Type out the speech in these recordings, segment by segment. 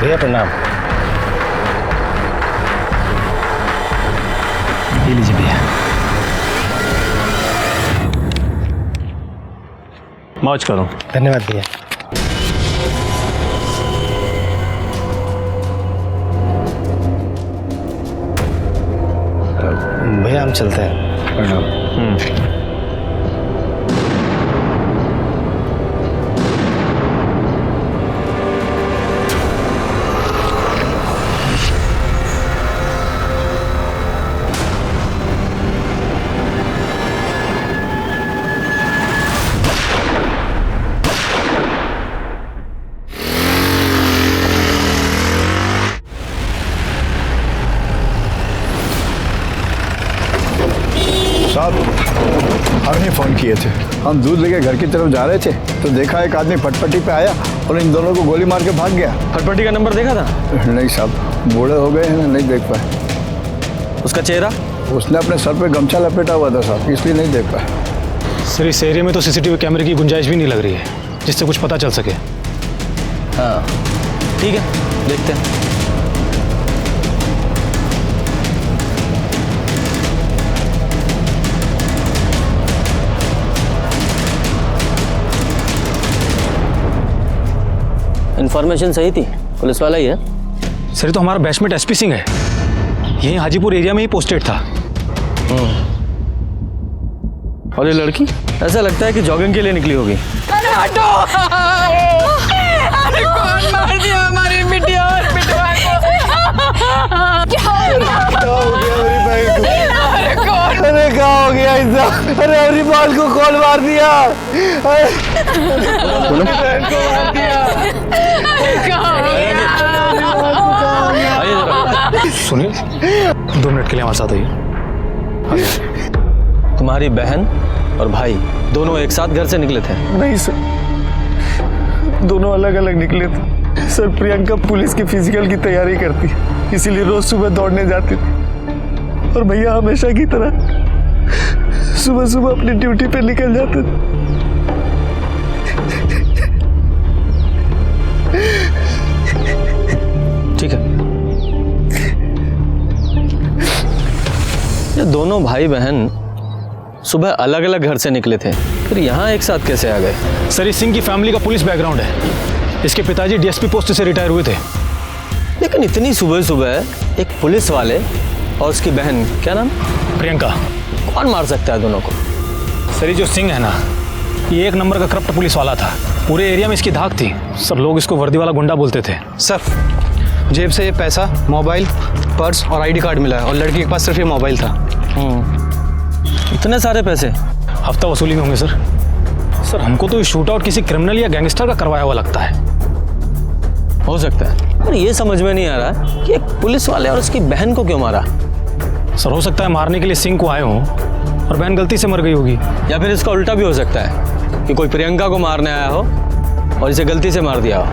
भैया प्रणाम। ये लीजिए भैया। मौज करो। धन्यवाद भैया। भैया हम चलते हैं। प्रणाम। साहब, हमने फ़ोन किए थे। हम दूध लेके घर की तरफ जा रहे थे तो देखा एक आदमी फटपटी पे आया और इन दोनों को गोली मार के भाग गया। फटपटी का नंबर देखा था? नहीं साहब, बूढ़े हो गए हैं ना, नहीं देख पाए। उसका चेहरा? उसने अपने सर पे गमछा लपेटा हुआ था साहब, इसलिए नहीं देख पाए। सर इस एरिया में तो सीसीटीवी कैमरे की गुंजाइश भी नहीं लग रही है जिससे कुछ पता चल सके। हाँ ठीक है, देखते हैं। इन्फॉर्मेशन सही थी, पुलिस वाला ही है। सर तो हमारा बैचमेट एसपी सिंह है, यही हाजीपुर एरिया में ही पोस्टेड था। और ये लड़की ऐसा लगता है कि जॉगिंग के लिए निकली होगी। अरे हटो! अरे कौन मार दिया हमारी बिटिया और बिटवा को? क्या हो गया? अरे कौन? अरे क्या हो गया इतना? अरे हमारी बाल को कौन मार दिया? सुनिए, 2 मिनट के लिए हमारे साथ आइए। तुम्हारी बहन और भाई दोनों एक साथ घर से निकले थे? नहीं सर, दोनों अलग अलग निकले थे। सर प्रियंका पुलिस की फिजिकल की तैयारी करती, इसीलिए रोज सुबह दौड़ने जाती थी और भैया हमेशा की तरह सुबह सुबह अपनी ड्यूटी पे निकल जाते थे। ठीक है, ये दोनों भाई बहन सुबह अलग अलग घर से निकले थे, फिर यहाँ एक साथ कैसे आ गए? सर इस सिंह की फैमिली का पुलिस बैकग्राउंड है। इसके पिताजी डीएसपी पोस्ट से रिटायर हुए थे। लेकिन इतनी सुबह सुबह एक पुलिस वाले और उसकी बहन, क्या नाम? प्रियंका। कौन मार सकता है दोनों को? सर ये जो सिंह है ना, ये 1 नंबर का करप्ट पुलिस वाला था। पूरे एरिया में इसकी धाक थी। सर लोग इसको वर्दी वाला गुंडा बोलते थे। सर जेब से ये पैसा, मोबाइल, पर्स और आईडी कार्ड मिला है और लड़की के पास सिर्फ ये मोबाइल था। इतने सारे पैसे? हफ्ता वसूली में होंगे सर। सर हमको तो ये शूट आउट किसी क्रिमिनल या गैंगस्टर का करवाया हुआ लगता है। हो सकता है, पर ये समझ में नहीं आ रहा कि एक पुलिस वाले और उसकी बहन को क्यों मारा। सर हो सकता है मारने के लिए सिंह को आए हों और बहन गलती से मर गई होगी। या फिर इसका उल्टा भी हो सकता है कि कोई प्रियंका को मारने आया हो और इसे गलती से मार दिया हो।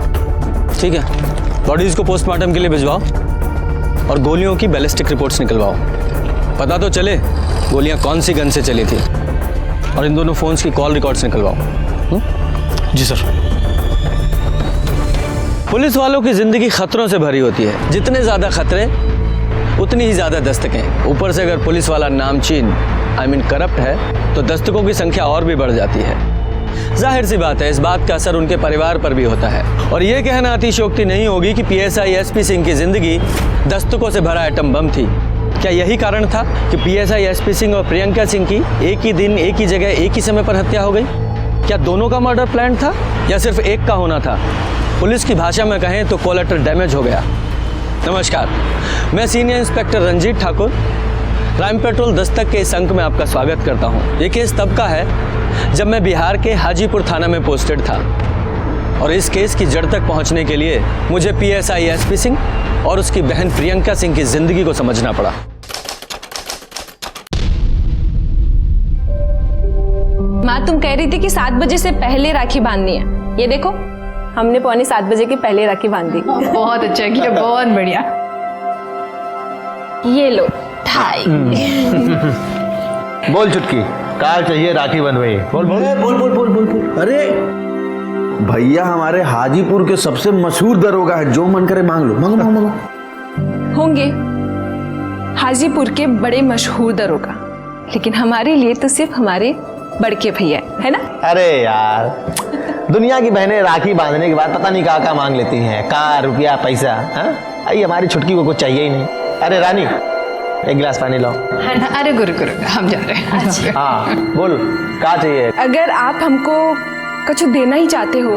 ठीक है, बॉडीज को पोस्टमार्टम के लिए भिजवाओ और गोलियों की बैलिस्टिक रिपोर्ट्स निकलवाओ। पता तो चले गोलियां कौन सी गन से चली थी, और इन दोनों फोन्स की कॉल रिकॉर्ड्स निकलवाओ। जी सर। पुलिस वालों की जिंदगी खतरों से भरी होती है, जितने ज्यादा खतरे उतनी ही ज्यादा दस्तकें। ऊपर से अगर पुलिस वाला नामचीन करप्ट है तो दस्तकों की संख्या और भी बढ़ जाती है। जाहिर सी बात है, इस बात का असर उनके परिवार पर भी होता है। और ये कहना अतिशयोक्ति नहीं होगी कि पीएसआई एसपी सिंह की जिंदगी दस्तकों से भरा एटम बम थी। क्या यही कारण था कि पीएसआई एसपी सिंह और प्रियंका सिंह की एक ही दिन, एक ही जगह, एक ही समय पर हत्या हो गई? क्या दोनों का मर्डर प्लान था या सिर्फ एक का होना था? पुलिस की भाषा में कहें तो कोलैटरल डैमेज हो गया। नमस्कार, मैं senior inspector Ranjit Thakur, Crime Patrol Dastak के इस अंक में आपका स्वागत करता हूं। ये केस तब का है जब मैं बिहार के हाजीपुर थाना में पोस्टेड था और इस केस की जड़ तक पहुंचने के लिए मुझे पीएसआई एसपी सिंह और उसकी बहन प्रियंका सिंह की जिंदगी को समझना पड़ा। माँ तुम कह रही थी कि 7 बजे से पहले राखी बांधनी है। ये देखो हमने 6:45 बजे के पहले राखी बांध दी। बहुत अच्छा किया, बहुत बढ़िया। ये लो ठाई। बोल चुटकी, कार चाहिए राखी बंधवाई। बोल बोल बोल बोल बोल बोल बोल। अरे भैया हमारे हाजीपुर के सबसे मशहूर दरोगा है, जो मन करे मांग लो, मांगो मांगो मांगो। होंगे हाजीपुर के बड़े मशहूर दरोगा, लेकिन हमारे लिए तो सिर्फ हमारे बड़के भैया है ना। अरे यार, दुनिया की बहनें राखी बांधने के बाद पता नहीं कहाँ मांग लेती हैं, कार रुपया पैसा। हाँ, आई हमारी छुटकी को कुछ चाहिए ही नहीं। अरे रानी, एक गिलास पानी लाओ। अरे गुरु गुरु हम जा रहे हैं। अच्छा। हाँ बोल, क्या चाहिए? अगर आप हमको कुछ देना ही चाहते हो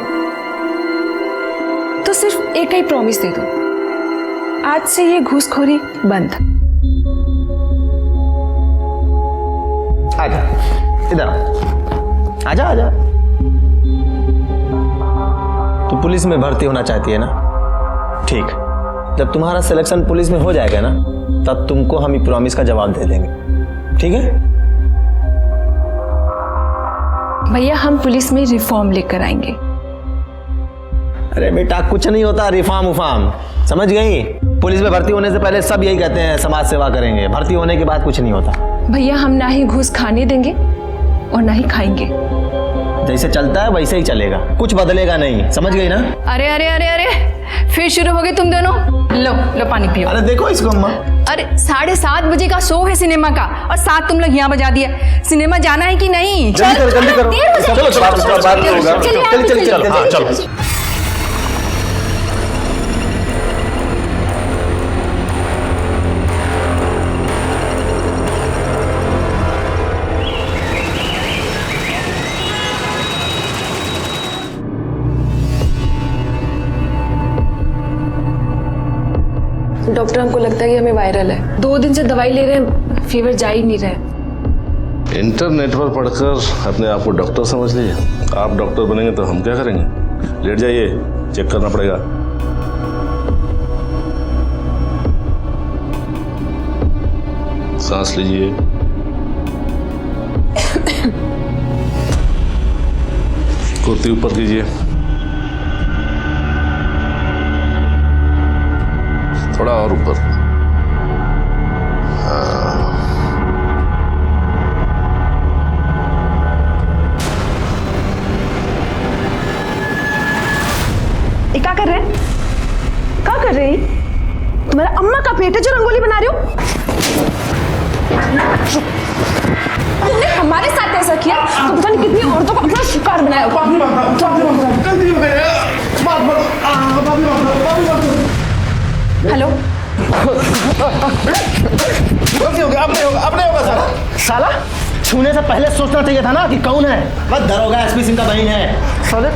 तो सिर्फ एक ही प्रॉमिस दे दो, आज से ये घूसखोरी बंद। आजा इधर, आजा आजा। तू पुलिस में भर्ती होना चाहती है ना? ठीक, जब तुम्हारा सिलेक्शन पुलिस में हो जाएगा ना, तब तुमको हम ये प्रॉमिस का जवाब दे देंगे, ठीक है? भैया हम पुलिस में रिफॉर्म लेकर आएंगे। अरे बेटा, कुछ नहीं होता रिफॉर्म उफार्म, समझ गई? पुलिस में भर्ती होने से पहले सब यही कहते हैं समाज सेवा करेंगे, भर्ती होने के बाद कुछ नहीं होता। भैया हम ना ही घूस खाने देंगे और ना ही खाएंगे। जैसे चलता है वैसे ही चलेगा, कुछ बदलेगा नहीं, समझ गई ना? अरे अरे अरे अरे फिर शुरू हो गए तुम दोनों। लो लो पानी पियो। अरे देखो इसको अम्मा। अरे 7:30 बजे का शो है सिनेमा का, और 7 तुम लोग यहाँ बजा दिया। सिनेमा जाना है कि नहीं? जल्दी करो जल्दी करो। चलो चलो चलो चलो। डॉक्टर हमको लगता है कि हमें वायरल है। 2 दिन से दवाई ले रहे हैं, फीवर जा ही नहीं रहा। इंटरनेट पर पढ़कर अपने आप को डॉक्टर समझ लीजिए। आप डॉक्टर बनेंगे तो हम क्या करेंगे? लेट जाइए, चेक करना पड़ेगा। सांस लीजिए। कुर्ती ऊपर कीजिए, थोड़ा और ऊपर। ये क्या कर रहे हैं? क्या कर रहे हैं? तुम्हारा अम्मा का पेट है जो रंगोली बना रही हो? तुमने हमारे साथ ऐसा किया तो पता नहीं कितनी औरतों को अपना शिकार बनाया होगा। हेलो, साला, छूने से पहले सोचना चाहिए था ना कि कौन है। बस दरोगा एसपी सिंह का बहन है। साले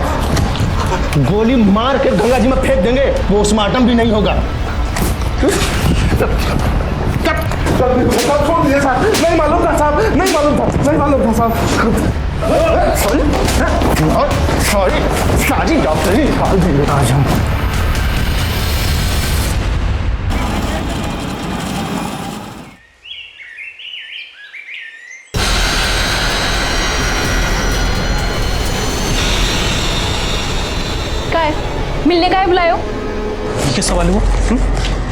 गोली मार के गंगा जी में फेंक देंगे, पोस्टमार्टम भी नहीं होगा। नहीं मालूम था साहब, नहीं मालूम था साहब। सॉरी, सारी डॉक्टर ही निकाल देंगे आज हम। क्या है? मिलने का है बुलायो? क्या सवाल हुआ?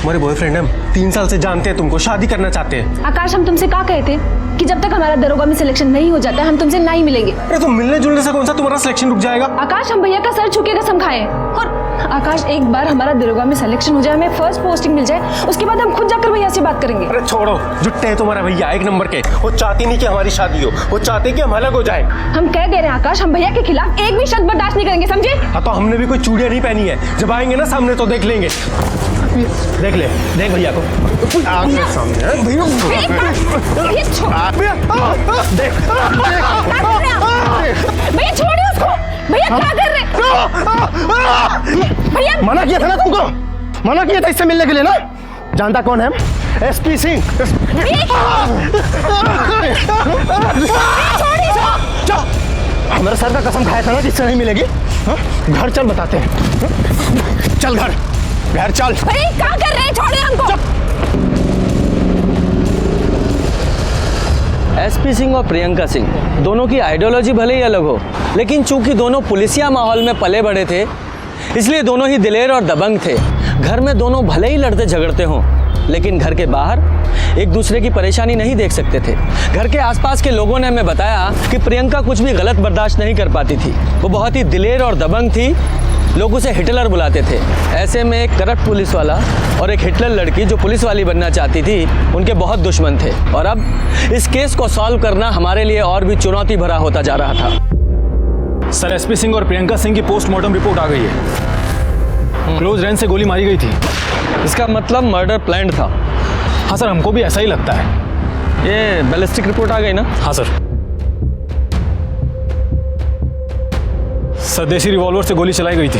हमारे बॉयफ्रेंड है, 3 साल से जानते हैं तुमको, शादी करना चाहते हैं। आकाश, हम तुमसे क्या कहते कि जब तक हमारा दरोगा में सिलेक्शन नहीं हो जाता हम तुमसे नहीं मिलेंगे। अरे तो मिलने जुलने से कौन सा तुम्हारा सिलेक्शन रुक जाएगा? आकाश, हम भैया का सर छू के कसम खाए। और आकाश, एक बार हमारा दरोगा में सिलेक्शन हो जाए, हमें फर्स्ट पोस्टिंग मिल जाए, उसके बाद हम खुद जाकर भैया से बात करेंगे। अरे छोड़ो, जुट्टे है तुम्हारा भैया, 1 नंबर के। वो चाहती नहीं कि हमारी शादी हो, वो चाहते कि हम अलग हो जाए। हम कह दे रहे हैं आकाश, हम भैया के खिलाफ एक भी शब्द बर्दाश्त नहीं करेंगे, समझे? हाँ तो हमने भी कोई चूड़ियां नहीं पहनी है, जब आएंगे ना सामने तो देख लेंगे। देख ले, देख भैया को आगे सामने है भैया। भैया छोड़िए उसको। भैया क्या कर रहे हैं? भैया मना किया था ना तुमको, मना किया था इससे मिलने के लिए ना। जानता कौन है? एसपी सिंह। हमारे सर का कसम खाया था ना जिससे नहीं मिलेगी। घर चल बताते हैं, चल घर चल। भैया क्या कर रहे हैं? छोड़िए हमको। एसपी सिंह और प्रियंका सिंह दोनों की आइडियोलॉजी भले ही अलग हो, लेकिन चूंकि दोनों पुलिसिया माहौल में पले बढ़े थे, इसलिए दोनों ही दिलेर और दबंग थे। घर में दोनों भले ही लड़ते झगड़ते हों, लेकिन घर के बाहर एक दूसरे की परेशानी नहीं देख सकते थे। घर के आसपास के लोगों ने हमें बताया कि प्रियंका कुछ भी गलत बर्दाश्त नहीं कर पाती थी। वो बहुत ही दिलेर और दबंग थी। लोग उसे हिटलर बुलाते थे। ऐसे में एक करप्ट पुलिस वाला और एक हिटलर लड़की जो पुलिस वाली बनना चाहती थी, उनके बहुत दुश्मन थे। और अब इस केस को सॉल्व करना हमारे लिए और भी चुनौती भरा होता जा रहा था। सर, एसपी सिंह और प्रियंका सिंह की पोस्टमार्टम रिपोर्ट आ गई है। क्लोज रेंज से गोली मारी गई थी। इसका मतलब मर्डर प्लान था। हाँ सर, हमको भी ऐसा ही लगता है। ये बैलिस्टिक रिपोर्ट आ गई ना? हाँ सर। सर, देसी रिवॉल्वर से गोली चलाई गई थी।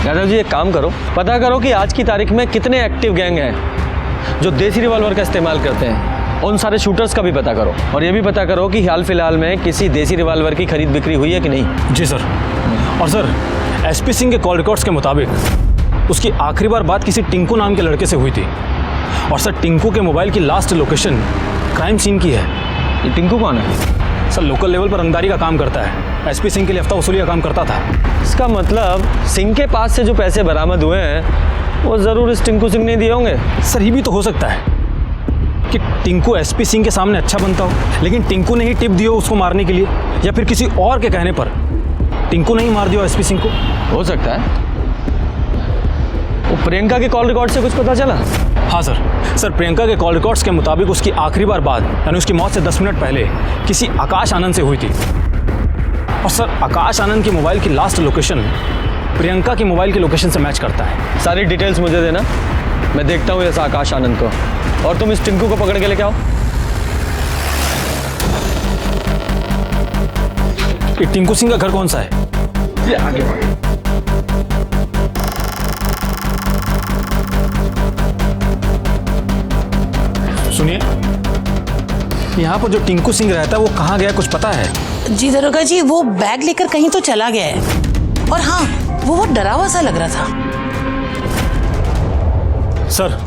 यादव जी, एक काम करो, पता करो कि आज की तारीख में कितने एक्टिव गैंग हैं जो देसी रिवॉल्वर का इस्तेमाल करते हैं। उन सारे शूटर्स का भी पता करो, और ये भी पता करो कि हाल फिलहाल में किसी देसी रिवॉल्वर की खरीद बिक्री हुई है कि नहीं। जी सर। और सर, एसपी सिंह के कॉल रिकॉर्ड्स के मुताबिक उसकी आखिरी बार बात किसी टिंकू नाम के लड़के से हुई थी। और सर, टिंकू के मोबाइल की लास्ट लोकेशन क्राइम सीन की है। ये टिंकू कौन है? सर, लोकल लेवल पर रंगदारी का काम करता है। एसपी सिंह के लिए हफ्ता वसूली का काम करता था। इसका मतलब सिंह के पास से जो पैसे बरामद हुए हैं वो जरूर इस टिंकू सिंह ने दिए होंगे। सर, ये भी तो हो सकता है कि टिंकू एसपी सिंह के सामने अच्छा बनता हो, लेकिन टिंकू ने ही टिप दी हो उसको मारने के लिए, या फिर किसी और के कहने पर टिंकू ने ही मार दिया एसपी सिंह को। हो सकता है। वो प्रियंका के कॉल रिकॉर्ड से कुछ पता चला? हाँ सर। सर, प्रियंका के कॉल रिकॉर्ड्स के मुताबिक उसकी आखिरी बार बात, यानी उसकी मौत से 10 मिनट पहले, किसी आकाश आनंद से हुई थी। और सर, आकाश आनंद की मोबाइल की लास्ट लोकेशन प्रियंका की मोबाइल की लोकेशन से मैच करता है। सारी डिटेल्स मुझे देना, मैं देखता हूँ इस आकाश आनंद को, और तुम इस टिंकू को पकड़ के लेके आओ। ये टिंकू सिंह का घर कौन सा है? ये आगे सुनिए, यहाँ पर जो टिंकू सिंह रहता है वो कहाँ गया, कुछ पता है? जी दरोगा जी, वो बैग लेकर कहीं तो चला गया है। और हाँ, वो बहुत डरा हुआ सा लग रहा था। सर,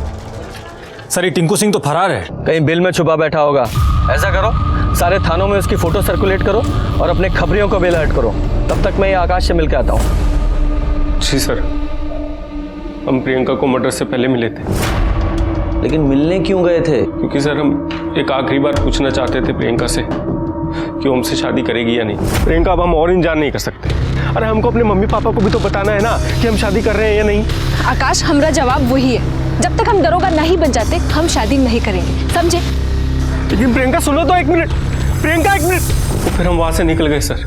ये टिंकू सिंह तो फरार है। कहीं बिल में छुपा बैठा होगा। ऐसा करो, सारे थानों में उसकी फोटो सर्कुलेट करो और अपने खबरियों को भी अलर्ट करो। तब तक मैं ये आकाश से मिल के आता हूँ। जी सर, हम प्रियंका को मर्डर से पहले मिले थे। लेकिन मिलने क्यों गए थे? क्योंकि सर, हम एक आखिरी बार पूछना चाहते थे प्रियंका से कि वो हमसे शादी करेगी या नहीं। प्रियंका, अब हम और इंतजार नहीं कर सकते। अरे हमको अपने मम्मी पापा को भी तो बताना है ना कि हम शादी कर रहे हैं या नहीं। आकाश, हमारा जवाब वही है, जब तक हम दरोगा नहीं बन जाते हम शादी नहीं करेंगे, समझे? लेकिन प्रियंका, सुनो तो एक मिनट। प्रियंका, एक मिनट। फिर हम वहां से निकल गए सर।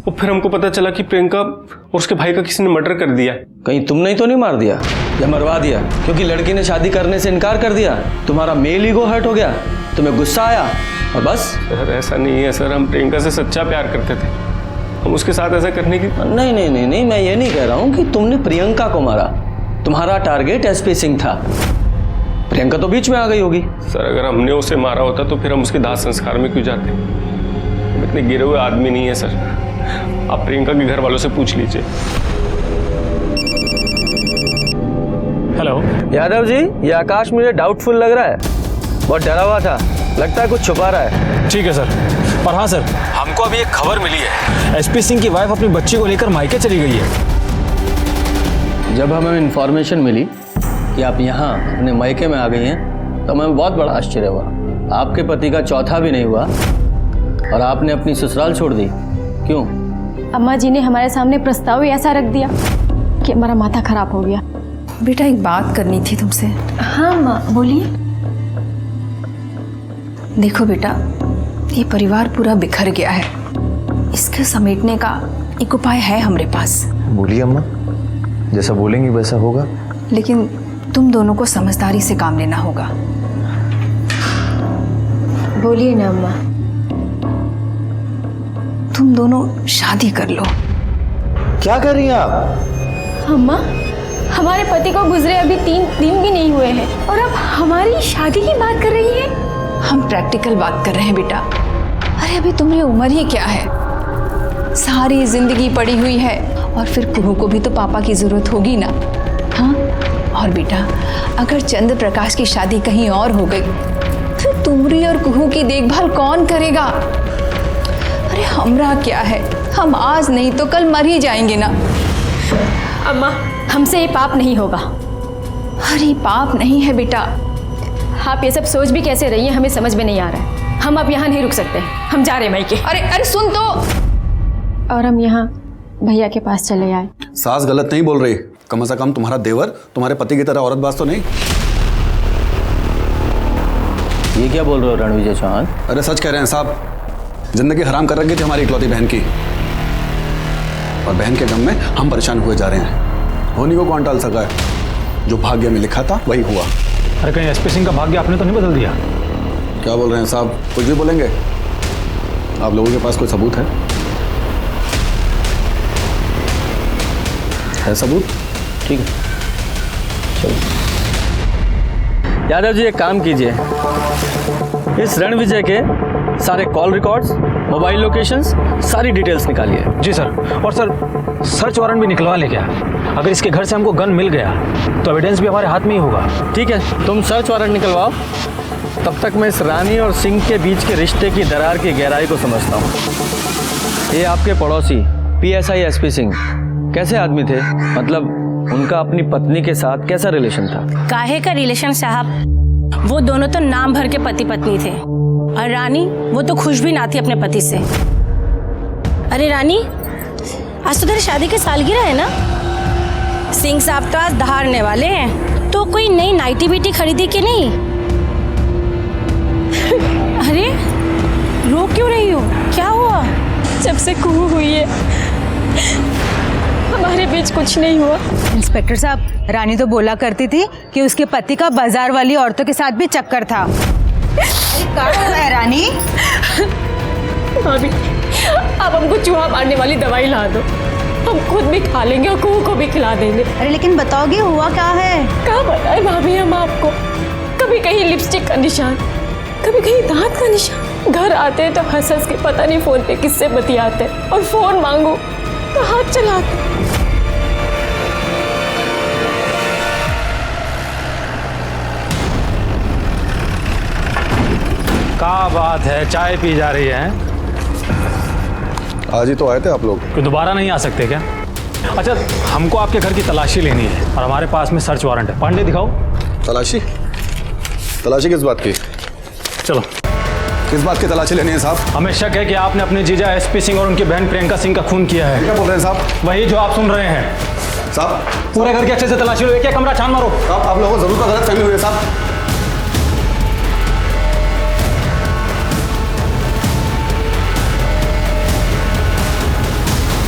और फिर हमको पता चला कि प्रियंका और उसके भाई का किसी ने मर्डर कर दिया। कहीं तुमने तो नहीं मार दिया या मरवा दिया? क्योंकि लड़की ने शादी करने से इनकार कर दिया, तुम्हारा मेल ईगो हर्ट हो गया, तुम्हें गुस्सा आया और बस? सर, ऐसा नहीं है सर, हम प्रियंका से सच्चा प्यार करते थे। हम उसके साथ ऐसा करने की नहीं, मैं ये नहीं कह रहा हूँ कि तुमने प्रियंका को मारा। तुम्हारा टारगेट एसपी सिंह था, प्रियंका तो बीच में आ गई होगी। सर, अगर हमने उसे मारा होता तो फिर हम उसके दाह संस्कार में क्यों जाते? हम इतने गिरे हुए आदमी नहीं है सर। आप प्रियंका के घर वालों से पूछ लीजिए। हेलो यादव जी, ये आकाश मुझे डाउटफुल लग रहा है, बहुत डरा हुआ था, लगता है कुछ छुपा रहा है। ठीक है सर। और हाँ सर, हमको अभी एक खबर मिली है, एसपी सिंह की वाइफ अपनी बच्ची को लेकर मायके चली गई है। जब हमें इन्फॉर्मेशन मिली कि आप यहाँ अपने मायके में आ गई हैं तो हमें बहुत बड़ा आश्चर्य हुआ। आपके पति का चौथा भी नहीं हुआ और आपने अपनी ससुराल छोड़ दी, क्यों? अम्मा जी ने हमारे सामने प्रस्ताव ही ऐसा रख दिया कि हमारा माथा खराब हो गया। बेटा, एक बात करनी थी तुमसे। हाँ माँ, बोलिए। देखो बेटा, ये परिवार पूरा बिखर गया है, इसके समेटने का एक उपाय है हमारे पास। बोलिए अम्मा, जैसा बोलेंगी वैसा होगा। लेकिन तुम दोनों को समझदारी से काम लेना होगा। बोलिए ना अम्मा। तुम दोनों शादी कर लो। क्या कर रही हैं आप? अम्मा, हमारे पति को गुजरे अभी 3 दिन भी नहीं हुए हैं और अब हमारी शादी की बात कर रही है। हम प्रैक्टिकल बात कर रहे हैं बेटा। अरे अभी तुम्हारी उम्र ही क्या है, सारी जिंदगी पड़ी हुई है, और फिर कुहू को भी तो पापा की जरूरत होगी ना। हाँ, और बेटा, अगर चंद्र प्रकाश की शादी कहीं और हो गई फिर तुम्हारी और कुहू की देखभाल कौन करेगा? अरे हमरा क्या है, हम आज नहीं तो कल मर ही जाएंगे ना। अम्मा, हमसे ये पाप नहीं होगा। अरे पाप नहीं है बेटा। आप ये सब सोच भी कैसे रही हैं, हमें समझ में नहीं आ रहा है। हम अब यहाँ नहीं रुक सकते, हम जा रहे हैं मायके। अरे अरे सुन तो। और हम यहाँ भैया के पास चले आए। सास गलत नहीं बोल रही, कम से कम तुम्हारा देवर तुम्हारे पति की तरह औरतबाज तो नहीं। ये क्या बोल रहे हो रणविजय चौहान? अरे सच कह रहे हैं साहब, जिंदगी हराम कर रखी थी हमारी इकलौती बहन की, और बहन के गम में हम परेशान हुए जा रहे हैं। होनी को कौन टाल सका है? जो भाग्य में लिखा था वही हुआ। अरे कहीं एसपी सिंह का भाग्य आपने तो नहीं बदल दिया? क्या बोल रहे हैं साहब, कुछ भी बोलेंगे? आप लोगों के पास कोई सबूत है? सबूत? ठीक है, चलो। यादव जी एक काम कीजिए, इस रणविजय के सारे कॉल रिकॉर्ड्स, मोबाइल लोकेशंस, सारी डिटेल्स निकालिए। जी सर। और सर सर्च वारंट भी निकलवा ले क्या? अगर इसके घर से हमको गन मिल गया तो एविडेंस भी हमारे हाथ में ही होगा। ठीक है, तुम सर्च वारंट निकलवाओ, तब तक मैं इस रानी और सिंह के बीच के रिश्ते की दरार की गहराई को समझता हूँ। ये आपके पड़ोसी PSI SP सिंह कैसे आदमी थे? मतलब उनका अपनी पत्नी के साथ कैसा रिलेशन था? काहे का रिलेशन साहब, वो दोनों तो नाम भर के पति पत्नी थे, और रानी वो तो खुश भी ना थी अपने पति से। अरे रानी, आज तो तेरी शादी की सालगिरह है ना? सिंह साहब तो आज धारने वाले हैं, तो कोई नई नाइटी बीटी खरीदी कि नहीं? अरे रो क्यों रही हो, क्या हुआ? जब से कुहू हुई है हमारे बीच कुछ नहीं हुआ। इंस्पेक्टर साहब, रानी तो बोला करती थी कि उसके पति का बाजार वाली औरतों के साथ भी चक्कर था। क्या हो रहा है रानी? भाभी, आप हमको चूहा मारने वाली दवाई ला दो, हम खुद भी खा लेंगे और कुहू को भी खिला देंगे। अरे लेकिन बताओगे हुआ क्या है? क्या बताएं भाभी हम आपको? कभी कहीं लिपस्टिक का निशान, कभी कहीं दांत का निशान। घर आते हैं तो हंस हंस के पता नहीं फोन पे किससे बतियाते, और फोन मांगो तो हाथ चलाते। क्या बात है, चाय पी जा रही है? आज ही तो आए थे आप लोग। तो दोबारा नहीं आ सकते क्या? अच्छा, हमको आपके घर की तलाशी लेनी है और हमारे पास में सर्च वारंट है। पांडे दिखाओ। तलाशी? तलाशी किस बात की? चलो। किस बात की तलाशी लेनी है साहब? हमें शक है कि आपने अपने जीजा SP सिंह और उनकी बहन प्रियंका सिंह का खून किया है। क्या बोल रहे हैं साहब? वही जो आप सुन रहे हैं साहब। पूरे घर के अच्छे से तलाशी लो, एक एक कमरा छान मारो। साहब आप लोगों को जरूर गलत फहमी हुई है साहब।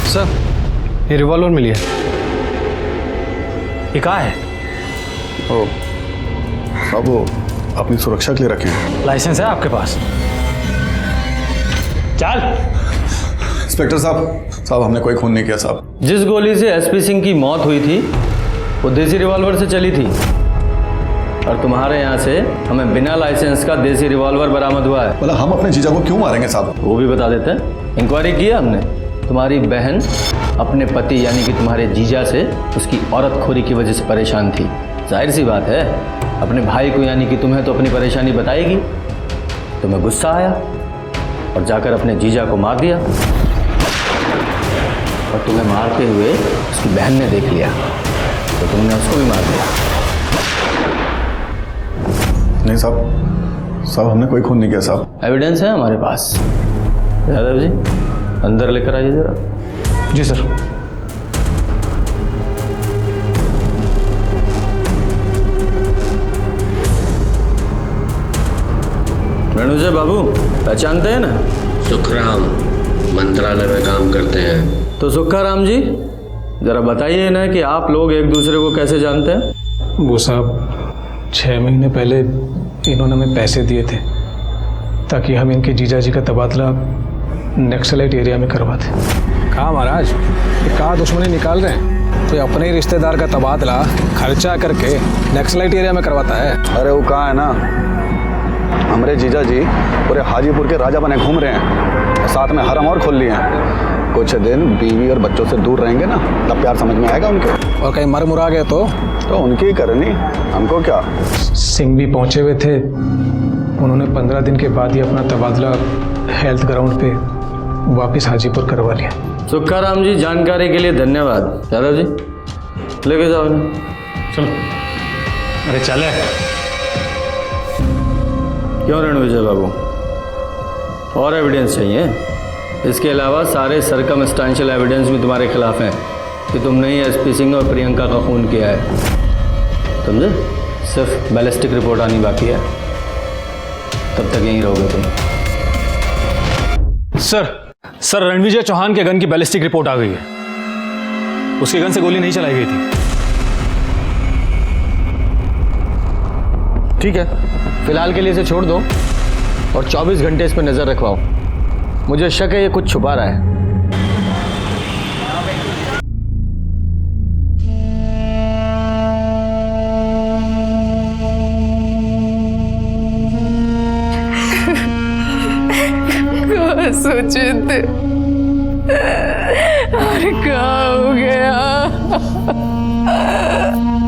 सर ये रिवॉल्वर मिली है। ये कहाँ है? ओ, अब वो अपनी सुरक्षा के लिए रखे हैं। लाइसेंस है आपके पास? चल। इंस्पेक्टर साहब हमने कोई खून नहीं किया साहब। जिस गोली से SP सिंह की मौत हुई थी वो देसी रिवॉल्वर से चली थी, और तुम्हारे यहाँ से हमें बिना लाइसेंस का देसी रिवॉल्वर बरामद हुआ है। बोला हम अपने जीजा को क्यों मारेंगे साहब? वो भी बता देते हैं। इंक्वायरी की हमने, तुम्हारी बहन अपने पति यानी कि तुम्हारे जीजा से उसकी औरतखोरी की वजह से परेशान थी। जाहिर सी बात है, अपने भाई को यानी कि तुम्हें तो अपनी परेशानी बताएगी। तुम्हें गुस्सा आया और जाकर अपने जीजा को मार दिया, और तुम्हें मारते हुए उसकी बहन ने देख लिया तो तुमने उसको भी मार दिया। नहीं साहब हमने कोई खून नहीं किया साहब। एविडेंस है हमारे पास। यादव जी अंदर लेकर आइए जरा। जी सर। रणविजय बाबू पहचानते हैं ना? सुखराम मंत्रालय में काम करते हैं। तो सुखाराम जी जरा बताइए ना कि आप लोग एक दूसरे को कैसे जानते हैं? वो साहब 6 महीने पहले इन्होंने हमें पैसे दिए थे ताकि हम इनके जीजा जी का तबादला नक्सलाइट एरिया में करवाते। कहाँ महाराज, ये कहाँ दुश्मनी निकाल रहे हैं? कोई अपने ही रिश्तेदार का तबादला खर्चा करके नक्सलाइट एरिया में करवाता है। अरे वो कहाँ है ना, हमारे जीजा जी पूरे हाजीपुर के राजा बने घूम रहे हैं, साथ में हरम और खोल लिए हैं। कुछ दिन बीवी और बच्चों से दूर रहेंगे ना, तब प्यार समझ में आएगा उनके। और कहीं मर मुरा गए तो उनकी ही करनी, हमको क्या। सिंह भी पहुंचे हुए थे, उन्होंने 15 दिन के बाद ही अपना तबादला हेल्थ ग्राउंड पे वापस हाजीपुर करवा लिया। सुखाराम जी जानकारी के लिए धन्यवाद। यादव जी लेके जाओ इन्हें। चलो। अरे चले। क्यों रणविजय बाबू, और एविडेंस चाहिए? इसके अलावा सारे सर्कमस्टेंशियल एविडेंस भी तुम्हारे खिलाफ हैं कि तुमने ही एसपी सिंह और प्रियंका का खून किया है। समझे? सिर्फ बैलिस्टिक रिपोर्ट आनी बाकी है, तब तक यहीं रहोगे तुम। सर रणविजय चौहान के गन की बैलिस्टिक रिपोर्ट आ गई है। उसके गन से गोली नहीं चलाई गई थी। ठीक है, फिलहाल के लिए इसे छोड़ दो और 24 घंटे इस पर नजर रखवाओ। मुझे शक है ये कुछ छुपा रहा है। सोचे थे और क्या हो गया?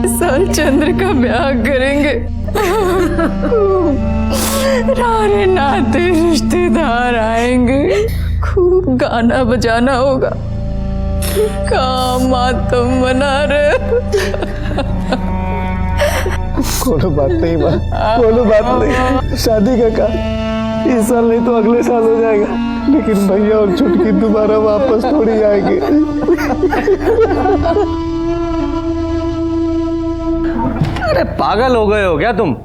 साल चंद्र का ब्याह करेंगे, सारे नाते रिश्तेदार आएंगे, खूब गाना बजाना होगा, मातम मना रहे। कोनो बात नहीं माँ, कोनो बात नहीं। शादी का काम इस साल नहीं तो अगले साल हो जाएगा, लेकिन भैया और छुटकी दोबारा वापस थोड़ी आएंगे। अरे पागल हो गए हो क्या तुम?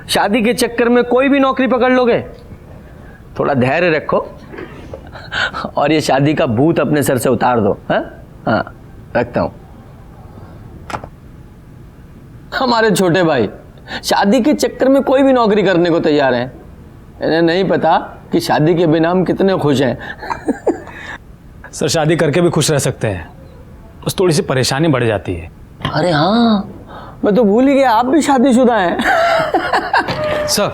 शादी के चक्कर में कोई भी नौकरी पकड़ लोगे? थोड़ा धैर्य रखो और ये शादी का भूत अपने सर से उतार दो। हाँ, रखता हूं। हमारे छोटे भाई शादी के चक्कर में कोई भी नौकरी करने को तैयार हैं। इन्हें नहीं पता कि शादी के बिना हम कितने खुश हैं। सर शादी करके भी खुश रह सकते हैं, बस थोड़ी सी परेशानी बढ़ जाती है। अरे हाँ, मैं तो भूल ही गया, आप भी शादीशुदा हैं। सर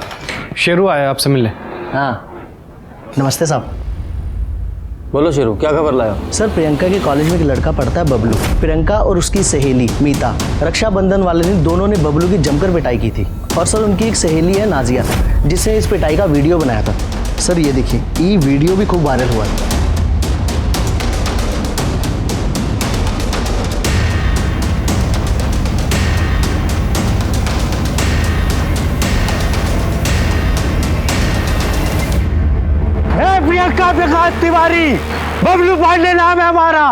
शेरू आया आपसे मिलने। हाँ नमस्ते साहब। बोलो शेरू, क्या खबर लाया? सर प्रियंका के कॉलेज में एक लड़का पढ़ता है बबलू। प्रियंका और उसकी सहेली मीता रक्षाबंधन वाले दिन दोनों ने बबलू की जमकर पिटाई की थी। और सर उनकी एक सहेली है नाजिया, जिसने इस पिटाई का वीडियो बनाया था। सर ये देखिए, ये वीडियो भी खूब वायरल हुआ था। प्रियंका प्रकाश तिवारी, बबलू पांडे नाम है हमारा।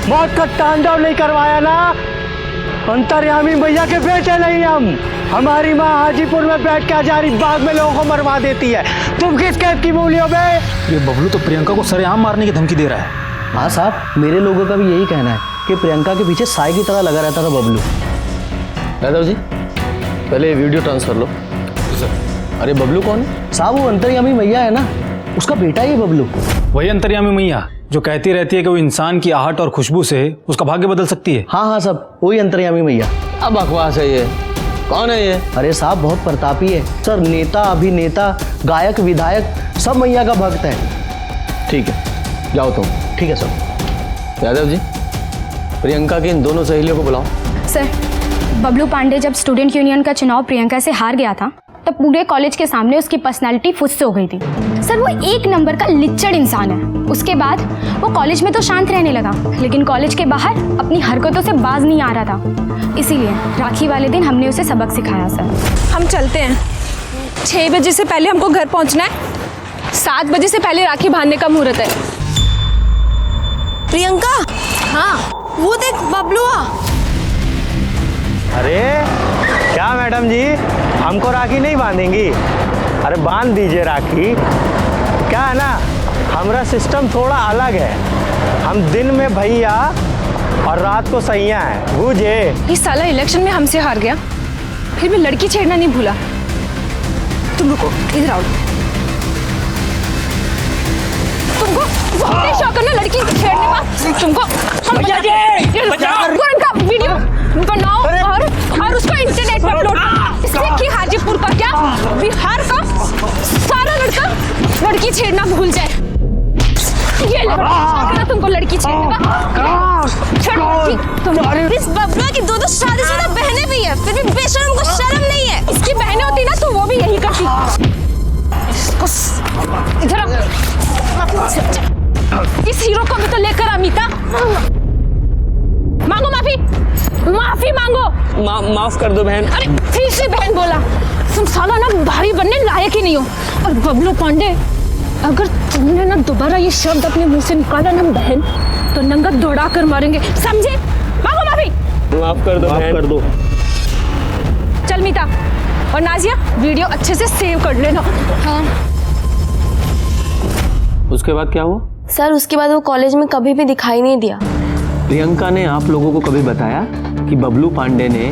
मौत का तांडव नहीं करवाया ना, अंतर्यामी भैया के बेटे नहीं हम। हमारी माँ हाजीपुर में बैठ के हजारी बाग में लोगों को मरवा देती है। तुम किस कैद की मूलियों में? ये बबलू तो प्रियंका को सरेआम मारने की धमकी दे रहा है। हाँ साहब, मेरे लोगों का भी यही कहना है कि प्रियंका के पीछे साई की तरह लगा रहता था बबलू। यादव जी, पहले वीडियो ट्रांसफर लो। सर। अरे बबलू कौन है? साहब वो अंतर्यामी मैया है ना, उसका बेटा ही है बबलू। वही अंतर्यामी मैया जो कहती रहती है कि वो इंसान की आहट और खुशबू से उसका भाग्य बदल सकती है। हाँ साहब, वही अंतर्यामी मैया। अब बकवास है ये। कौन है ये? अरे साहब बहुत प्रतापी है सर, नेता अभिनेता गायक विधायक सब मैया का भक्त है। ठीक है, जाओ तुम। ठीक है सर। यादव जी, प्रियंका की इन दोनों सहेलियों को बुलाओ। सर, बबलू पांडे जब स्टूडेंट यूनियन का चुनाव प्रियंका से हार गया था, तब पूरे कॉलेज के सामने उसकी पर्सनालिटी फुस हो गई थी। सर वो एक नंबर का लिच्चड़ इंसान है। उसके बाद वो कॉलेज में तो शांत रहने लगा, लेकिन कॉलेज के बाहर अपनी हरकतों से बाज नहीं आ रहा था। इसीलिए राखी वाले दिन हमने उसे सबक सिखाया। सर हम चलते हैं, 6 बजे से पहले हमको घर पहुंचना है। 7 बजे से पहले राखी बांधने का मुहूर्त है। प्रियंका, हाँ वो देख बबलू आ। अरे क्या मैडम जी, हमको राखी नहीं बांधेंगी? अरे बांध दीजिए राखी। क्या है ना, हमारा सिस्टम थोड़ा अलग है। हम दिन में भैया और रात को सैया हैं, बूझे? ये साला इलेक्शन में हमसे हार गया, फिर भी लड़की छेड़ना नहीं भूला। तुम रुको, इधर आओ। तुमको बहुत शौक है ना लड़की छेड़ने का। तुमको उनका वीडियो बनाओ और उसको इंटरनेट पर अपलोड करो। इससे कि हाजीपुर का क्या, बिहार का सारा लड़का लड़की छेड़ना भूल जाए। ये लगा तुमको लड़की छेड़ने का। इस बबलू की 2 शादीशुदा बहनें भी है, फिर भी बेशर्म को शर्म नहीं है। इसकी बहनें होती ना तो वो भी यही करती। इधर इस हीरो को भी तो लेकर अमिता। मांगो माफी। माफी मांगो। माफ कर दो बहन। अरे फिर से बहन बोला, तुम साला ना भारी बनने लायक ही नहीं हो। और बबलू पांडे, अगर तुमने ना दोबारा ये शब्द अपने मुंह से निकाला ना बहन, तो नंगा दौड़ा कर मारेंगे, समझे? मांगो माफी। माफ कर दो, माफ कर दो। चल मीता और नाजिया, वीडियो अच्छे से सेव कर लेना। हाँ। उसके बाद क्या हुआ? सर उसके बाद वो कॉलेज में कभी भी दिखाई नहीं दिया। प्रियंका ने आप लोगों को कभी बताया कि बबलू पांडे ने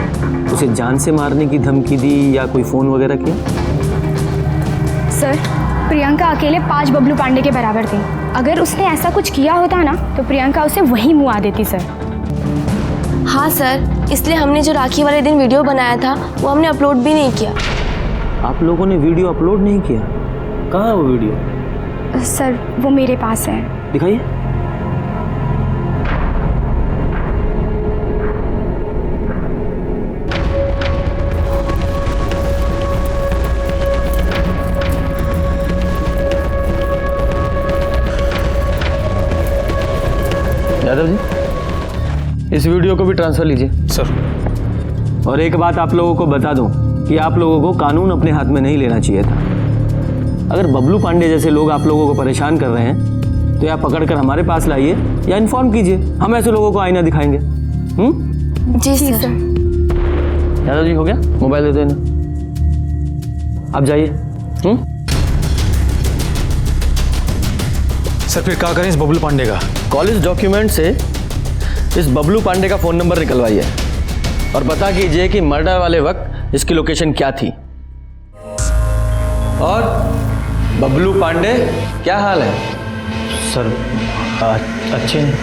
उसे जान से मारने की धमकी दी या कोई फोन वगैरह किया? सर, प्रियंका अकेले 5 बबलू पांडे के बराबर थी। अगर उसने ऐसा कुछ किया होता ना तो प्रियंका उसे वहीं मुआ देती सर। हाँ सर, इसलिए हमने जो राखी वाले दिन वीडियो बनाया था वो हमने अपलोड भी नहीं किया। आप लोगों ने वीडियो अपलोड नहीं किया? कहाँ है वो वीडियो? सर वो मेरे पास है। दिखाइए। यादव जी, इस वीडियो को भी ट्रांसफर लीजिए। सर। और एक बात आप लोगों को बता दूं कि आप लोगों को कानून अपने हाथ में नहीं लेना चाहिए था। अगर बबलू पांडे जैसे लोग आप लोगों को परेशान कर रहे हैं तो या पकड़कर हमारे पास लाइए या इन्फॉर्म कीजिए, हम ऐसे लोगों को आईना दिखाएंगे। जी सर। यादव जी, हो गया? मोबाइल दे दो इन्हें, आप जाइए। सर फिर क्या करें इस बबलू पांडे का? कॉलेज डॉक्यूमेंट से इस बबलू पांडे का फोन नंबर निकलवाइए और पता कीजिए कि मर्डर वाले वक्त इसकी लोकेशन क्या थी। और बबलू पांडे, क्या हाल है? सर अच्छे हैं।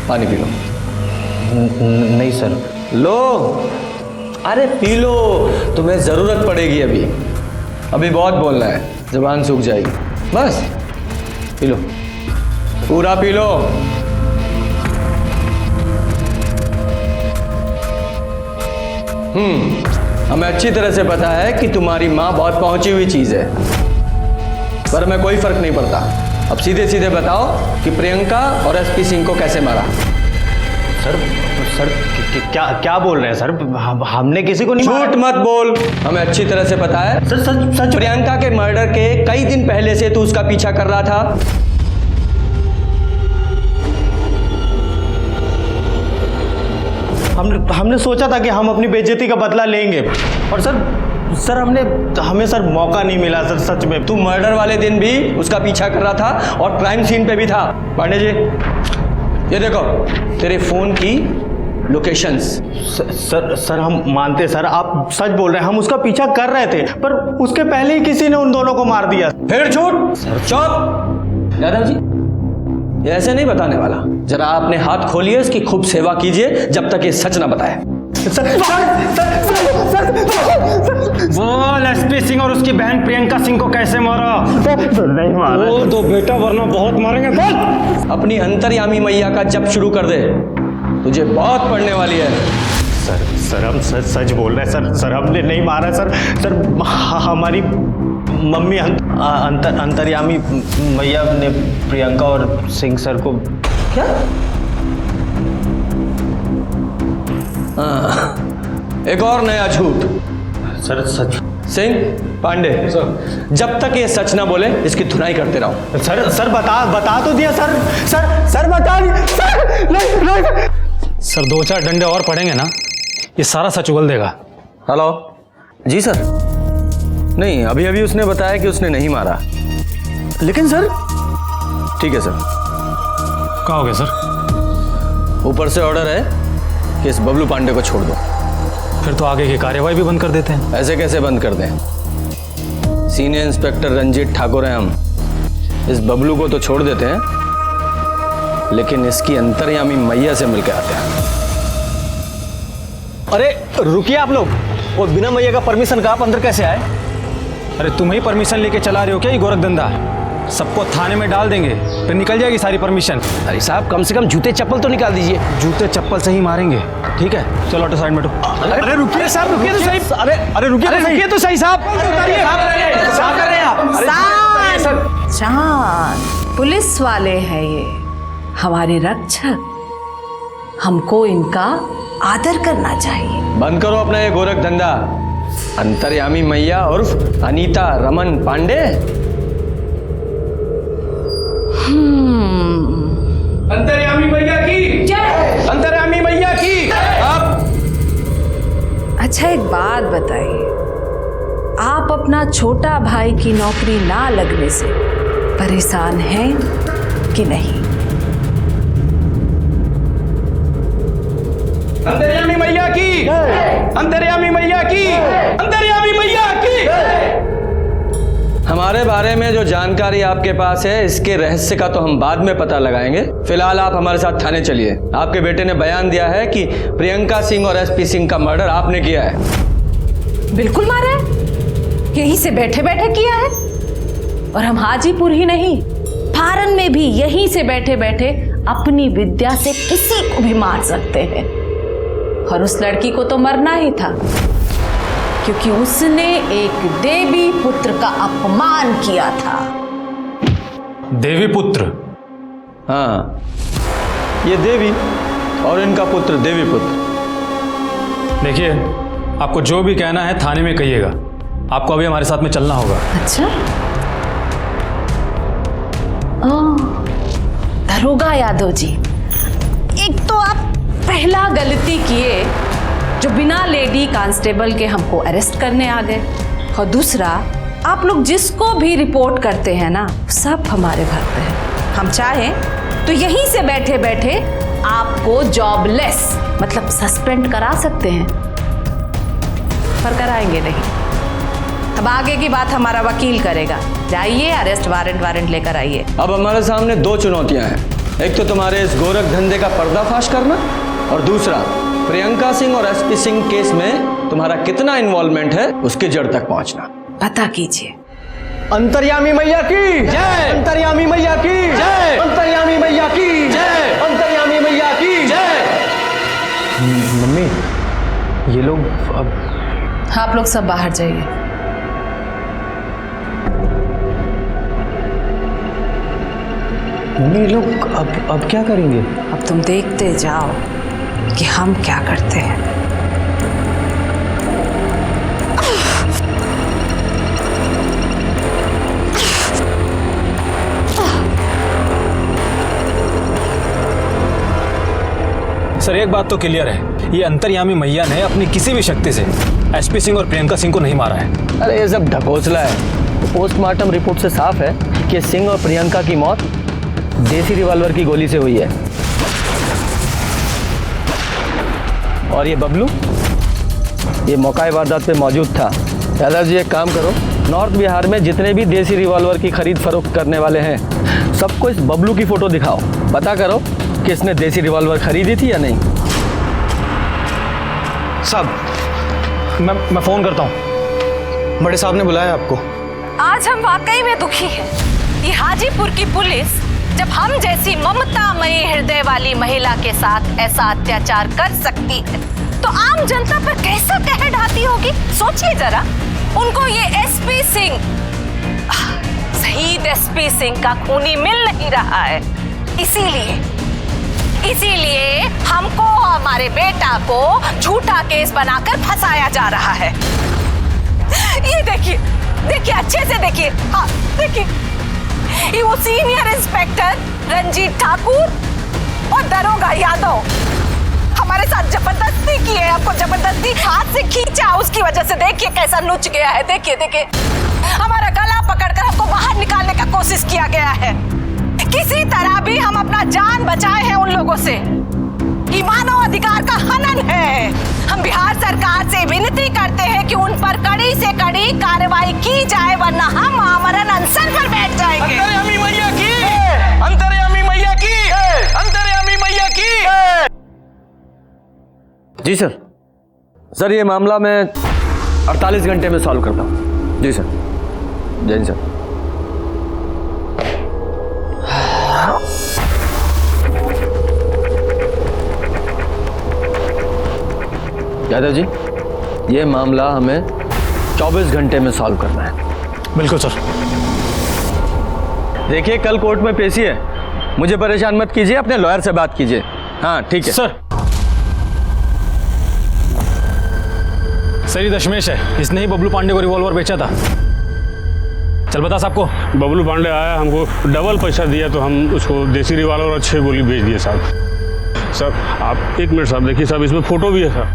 पानी पी लो। नहीं सर। लो, अरे पी लो, तुम्हें जरूरत पड़ेगी। अभी बहुत बोलना है, जुबान सूख जाएगी। बस पी लो, पूरा पी लो। हमें अच्छी तरह से पता है कि तुम्हारी माँ बहुत पहुंची हुई चीज है, पर हमें कोई फर्क नहीं पड़ता। अब सीधे सीधे बताओ कि प्रियंका और एसपी सिंह को कैसे मारा? सर क्या क्या बोल रहे हैं सर? हमने किसी को नहीं मारा। झूठ मत बोल, हमें अच्छी तरह से पता है। सच प्रियंका के मर्डर के कई दिन पहले से तू उसका पीछा कर रहा था। हमने सोचा था कि हम अपनी बेइज्जती का बदला लेंगे, और सर हमें सर मौका नहीं मिला सर, सच में। तू मर्डर वाले दिन भी उसका पीछा कर रहा था और क्राइम सीन पे भी था। पांडे जी, ये देखो तेरे फोन की लोकेशंस। सर हम मानते सर, आप सच बोल रहे हैं, हम उसका पीछा कर रहे थे, पर उसके पहले ही किसी ने उन दोनों को मार दिया। फिर झूठ? चुप। यादव जी, ये ऐसे नहीं बताने वाला। जरा आपने हाथ खोलिए, इसकी खूब सेवा कीजिए जब तक ये सच ना बताए। बोल एसपी सिंह और उसकी बहन प्रियंका सिंह को कैसे मारा? नहीं मारा। बोल दो बेटा, वरना बहुत मारेंगे। बोल। अपनी अंतर्यामी मैया का जप शुरू कर दे, तुझे बहुत पड़ने वाली है। सर हम सच बोल रहे हैं सर हमने नहीं मारा सर। हमारी मम्मी अंतर्यामी मैया ने प्रियंका और सिंह सर को। क्या? एक और नया झूठ। सर सच। सिंह, पांडे, जब तक ये सच ना बोले इसकी धुनाई करते रहो। सर बता तो दिया सर बता दिया सर। नहीं। सर 2-4 डंडे और पड़ेंगे ना, ये सारा सच उगल देगा। हेलो जी सर। नहीं, अभी उसने बताया कि उसने नहीं मारा। लेकिन सर, ठीक है सर। क्या हो गया सर? ऊपर से ऑर्डर है कि इस बबलू पांडे को छोड़ दो। फिर तो आगे की कार्यवाही भी बंद कर देते हैं। ऐसे कैसे बंद कर दें? सीनियर इंस्पेक्टर रंजीत ठाकुर हैं हम। इस बबलू को तो छोड़ देते हैं, लेकिन इसकी अंतर्यामी मैया से मिलकर आते हैं। अरे रुकिए आप लोग, और बिना मैया का परमिशन का आप अंदर कैसे आए? अरे तुम ही परमिशन लेके चला रहे हो क्या ये गोरखधंधा? सबको थाने में डाल देंगे, फिर निकल जाएगी सारी परमिशन। अरे साहब, कम से कम जूते चप्पल तो निकाल दीजिए। जूते चप्पल से ही मारेंगे, ठीक है? चलो ऑटो साइड में बैठो। अरे रुकिए साहब, रुकिए तो सही। अरे रुकिए तो सही साहब। शांत, पुलिस वाले हैं ये, हमारे रक्षक। हमको इनका आदर करना चाहिए। बंद करो अपना ये गोरख धंधा। अंतर्यामी मैया उर्फ अनीता रमन पांडे। अंतर्यामी मैया की जय। अंतर्यामी मैया की अब। अच्छा एक बात बताइए, आप अपना छोटा भाई की नौकरी ना लगने से परेशान हैं कि नहीं? अंतर्यामी मैया की अंतर्यामी मैया की अंतर्यामी मैया की। हमारे बारे में जो जानकारी आपके पास है इसके रहस्य का तो हम बाद में पता लगाएंगे। फिलहाल आप हमारे साथ थाने चलिए। आपके बेटे ने बयान दिया है कि प्रियंका सिंह और एसपी सिंह का मर्डर आपने किया है। बिल्कुल मारा है, यहीं से बैठे बैठे किया है। और हम हाजीपुर ही नहीं, फारन में भी यहीं से बैठे बैठे अपनी विद्या से किसी को भी मार सकते हैं। और उस लड़की को तो मरना ही था, क्योंकि उसने एक देवी पुत्र का अपमान किया था। देवी पुत्र? हाँ, ये देवी और इनका पुत्र देवी पुत्र। देखिए, आपको जो भी कहना है थाने में कहिएगा। आपको अभी हमारे साथ में चलना होगा। अच्छा, दरोगा यादव जी, एक तो आप पहला गलती किए जो बिना लेडी कांस्टेबल के हमको अरेस्ट करने आ गए, और दूसरा आप लोग जिसको भी रिपोर्ट करते हैं ना सब हमारे भरते हैं। हम चाहें तो यहीं से बैठे बैठे आपको जॉबलेस मतलब सस्पेंड करा सकते हैं, पर कराएंगे नहीं। अब आगे की बात हमारा वकील करेगा। जाइए, अरेस्ट वारंट लेकर आइए। अब हमारे सामने दो चुनौतियां हैं। एक तो तुम्हारे इस गोरख धंधे का पर्दाफाश करना, और दूसरा प्रियंका सिंह और एसपी सिंह केस में तुम्हारा कितना इन्वॉल्वमेंट है उसकी जड़ तक पहुंचना। पता कीजिए। अंतर्यामी मैया की जय। अंतर्यामी मैया की जय। अंतर्यामी मैया की जय। अंतर्यामी मैया की जय। मम्मी, ये लोग अब आप लोग सब बाहर जाइए। मम्मी, ये लोग अब क्या करेंगे? अब तुम देखते जाओ कि हम क्या करते हैं। सर, एक बात तो क्लियर है, ये अंतर्यामी मैया ने अपनी किसी भी शक्ति से एसपी सिंह और प्रियंका सिंह को नहीं मारा है। अरे ये सब ढकोसला है। पोस्टमार्टम रिपोर्ट से साफ है कि सिंह और प्रियंका की मौत देसी रिवॉल्वर की गोली से हुई है। और ये बबलू, ये मौका वारदात पे मौजूद था। यादव जी, एक काम करो, नॉर्थ बिहार में जितने भी देसी रिवॉल्वर की खरीद फरोख्त करने वाले हैं सबको इस बबलू की फोटो दिखाओ। पता करो कि इसने देसी रिवॉल्वर खरीदी थी या नहीं। साहब, मैं फोन करता हूँ। बड़े साहब ने बुलाया आपको। आज हम वाकई में दुखी हैं। ये हाजीपुर की पुलिस जब हम जैसी ममतामयी हृदय वाली महिला के साथ ऐसा अत्याचार कर सकती है तो आम जनता पर कैसा कहर ढाती होगी। सोचिए जरा, उनको ये एसपी सिंह, शहीद एसपी सिंह का खूनी मिल नहीं रहा है। इसीलिए हमको हमारे बेटा को झूठा केस बनाकर फंसाया जा रहा है। ये देखिए, अच्छे से देखिए। हाँ देखिए, ये वो सीनियर इंस्पेक्टर रंजीत ठाकुर और दरोगा यादव हमारे साथ जबरदस्ती की है। आपको जबरदस्ती हाथ से खींचा, उसकी वजह से देखिए कैसा नुच गया है। देखिए, हमारा गला पकड़कर हमको बाहर निकालने का कोशिश किया गया है। किसी तरह भी हम अपना जान बचाए हैं उन लोगों से। ये मानव अधिकार का हनन है। हम बिहार सरकार से विनती करते हैं कि उन पर कड़ी से कड़ी कार्रवाई की जाए, वरना हम आमरण अनशन पर बैठ जाएंगे। अंतर्यामी मैया की, अंतर्यामी मैया की, अंतर्यामी मैया की। जी सर। सर, ये मामला मैं 48 घंटे में सॉल्व करता हूँ। जी सर। जय सर। यादव जी, ये मामला हमें 24 घंटे में सॉल्व करना है। बिल्कुल सर। देखिए, कल कोर्ट में पेशी है, मुझे परेशान मत कीजिए, अपने लॉयर से बात कीजिए। हाँ ठीक है सर। सर ये दशमेश है, इसने ही बबलू पांडे को रिवॉल्वर बेचा था। चल बता सबको। बबलू पांडे आया, हमको डबल पैसा दिया तो हम उसको देसी रिवॉल्वर और 6 गोली बेच दिए साहब। सर आप 1 मिनट साहब देखिए साहब, इसमें फ़ोटो भी है साहब।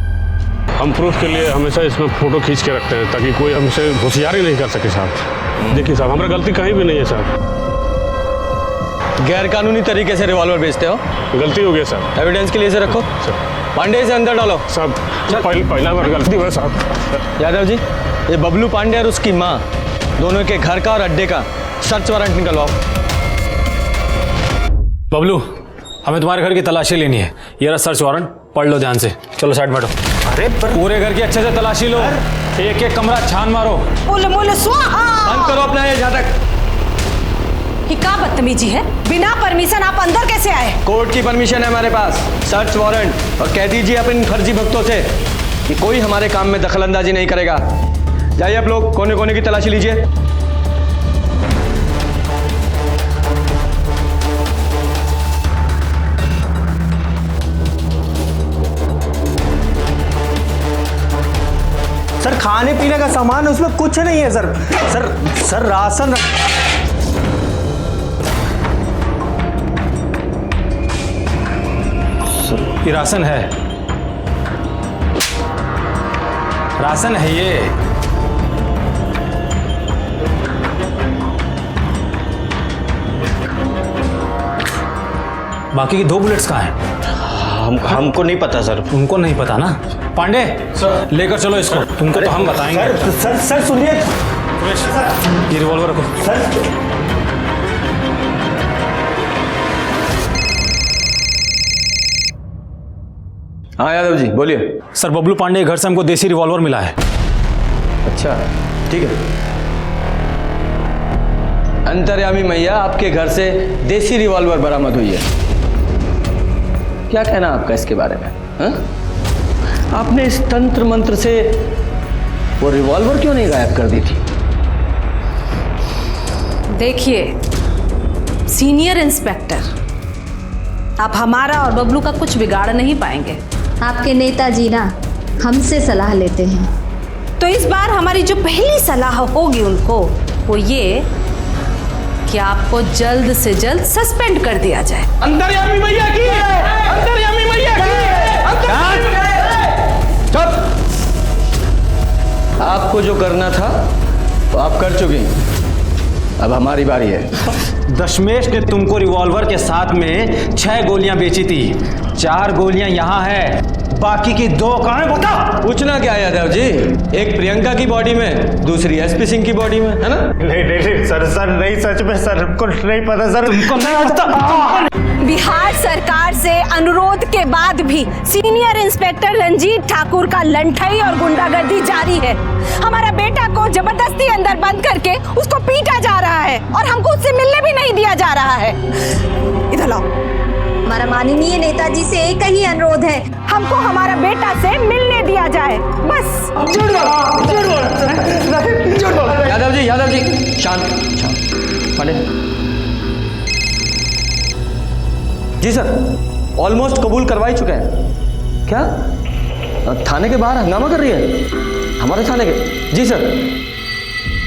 हम प्रूफ के लिए हमेशा इसमें फ़ोटो खींच के रखते हैं ताकि कोई हमसे होशियारी नहीं कर सके साहब। देखिए साहब, हमारा गलती कहीं भी नहीं है साहब। गैर कानूनी तरीके से रिवॉल्वर बेचते हो? गलती हो गया साहब। एविडेंस के लिए इसे रखो। पांडे इसे अंदर डालो साहब। पहला बार गलती हुआ साहब। यादव जी, ये बबलू पांडे और उसकी माँ दोनों के घर का और अड्डे का सर्च वारंट निकलवाओ। बबलू, हमें तुम्हारे घर की तलाशी लेनी है। ये रहा सर्च वारंट, पढ़ लो ध्यान से। चलो साइड बैठो। अरे पूरे घर की अच्छे से तलाशी लो, एक एक कमरा छान मारो। बंद करो अपना ये जातक। ये क्या बदतमीजी है? बिना परमिशन आप अंदर कैसे आए? कोर्ट की परमिशन है हमारे पास, सर्च वारंट। और कह दीजिए अपने फर्जी भक्तों से कि कोई हमारे काम में दखलंदाजी नहीं करेगा। जाइए आप लोग, कोने कोने की तलाशी लीजिए। सर खाने पीने का सामान है, उसमें कुछ नहीं है सर। सर राशन ये राशन है, राशन है ये। बाकी की 2 बुलेट्स कहाँ हैं? हमको नहीं पता सर। उनको नहीं पता ना? पांडे लेकर चलो इसको, तुमको तो हम बताएंगे। सर सुनिए, ये रिवॉल्वर रखो सर। हाँ यादव जी बोलिए। सर बबलू पांडे के घर से हमको देसी रिवॉल्वर मिला है। अच्छा ठीक है। अंतर्यामी मैया, आपके घर से देसी रिवॉल्वर बरामद हुई है। क्या कहना आपका इसके बारे में? हा? आपने इस तंत्र मंत्र से वो रिवॉल्वर क्यों नहीं गायब कर दी थी? देखिए सीनियर इंस्पेक्टर, आप हमारा और बबलू का कुछ बिगाड़ नहीं पाएंगे। आपके नेताजी ना हमसे सलाह लेते हैं, तो इस बार हमारी जो पहली सलाह होगी उनको वो ये कि आपको जल्द से जल्द सस्पेंड कर दिया जाए। अंतर्यामी मैया की है, अंतर्यामी मैया की है। चुप! आपको जो करना था वो आप कर चुके हैं, अब हमारी बारी है। दशमेश ने तुमको रिवॉल्वर के साथ में 6 गोलियां बेची थी। 4 गोलियां यहाँ है, बाकी की 2 कहाँ है बता? पूछना क्या है यादव जी? एक प्रियंका की बॉडी में, दूसरी एसपी सिंह की बॉडी में, है ना? नहीं सर नहीं, सच में सर हमको नहीं पता सर। तुमको नहीं पता? बिहार सरकार से अनुरोध के बाद भी सीनियर इंस्पेक्टर रंजीत ठाकुर का लंठई और गुंडागर्दी जारी है। हमारा बेटा को जबरदस्ती अंदर बंद करके उसको पीटा जा रहा है और हमको उससे मिलने भी नहीं दिया जा रहा है। इधर लाओ। हमारा माननीय नेताजी से एक ही अनुरोध है, हमको हमारा बेटा से मिलने दिया जाए, बस। यादव जी शांत शांत। पांडे जी सर, ऑलमोस्ट कबूल करवा ही चुके हैं। क्या थाने के बाहर हंगामा कर रही है? हमारे थाने के? जी सर,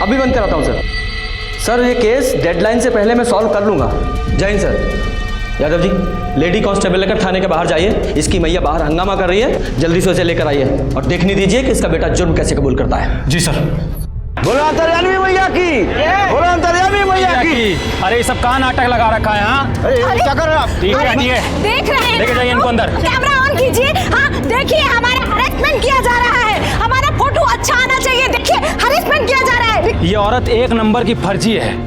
अभी बंद कराता हूँ सर। सर ये केस डेडलाइन से पहले मैं सॉल्व कर लूँगा। जय Hind sir. Yadav ji, lady constable लेकर थाने के बाहर जाइए। इसकी मैया बाहर हंगामा कर रही है, जल्दी से उसे लेकर आइए और देखने दीजिए कि इसका बेटा जुर्म कैसे कबूल करता है। जी सर। बोलो अंतर्यामी मैया की, बोलो अंतर्यामी मैया की। अरे ये सब कहाँ नाटक लगा रखा है? हाँ क्या कर रहे हो आप? ठीक है, देख रहे हैं, लेके जाइए इनको अंदर। कैमरा ऑन कीजिए। हाँ देखिए, हमारा हरेसमेंट किया जा रहा है। हमारा फोटो अच्छा आना चाहिए। देखिए हरेसमेंट किया जा रहा है। ये औरत 1 नंबर की फर्जी है।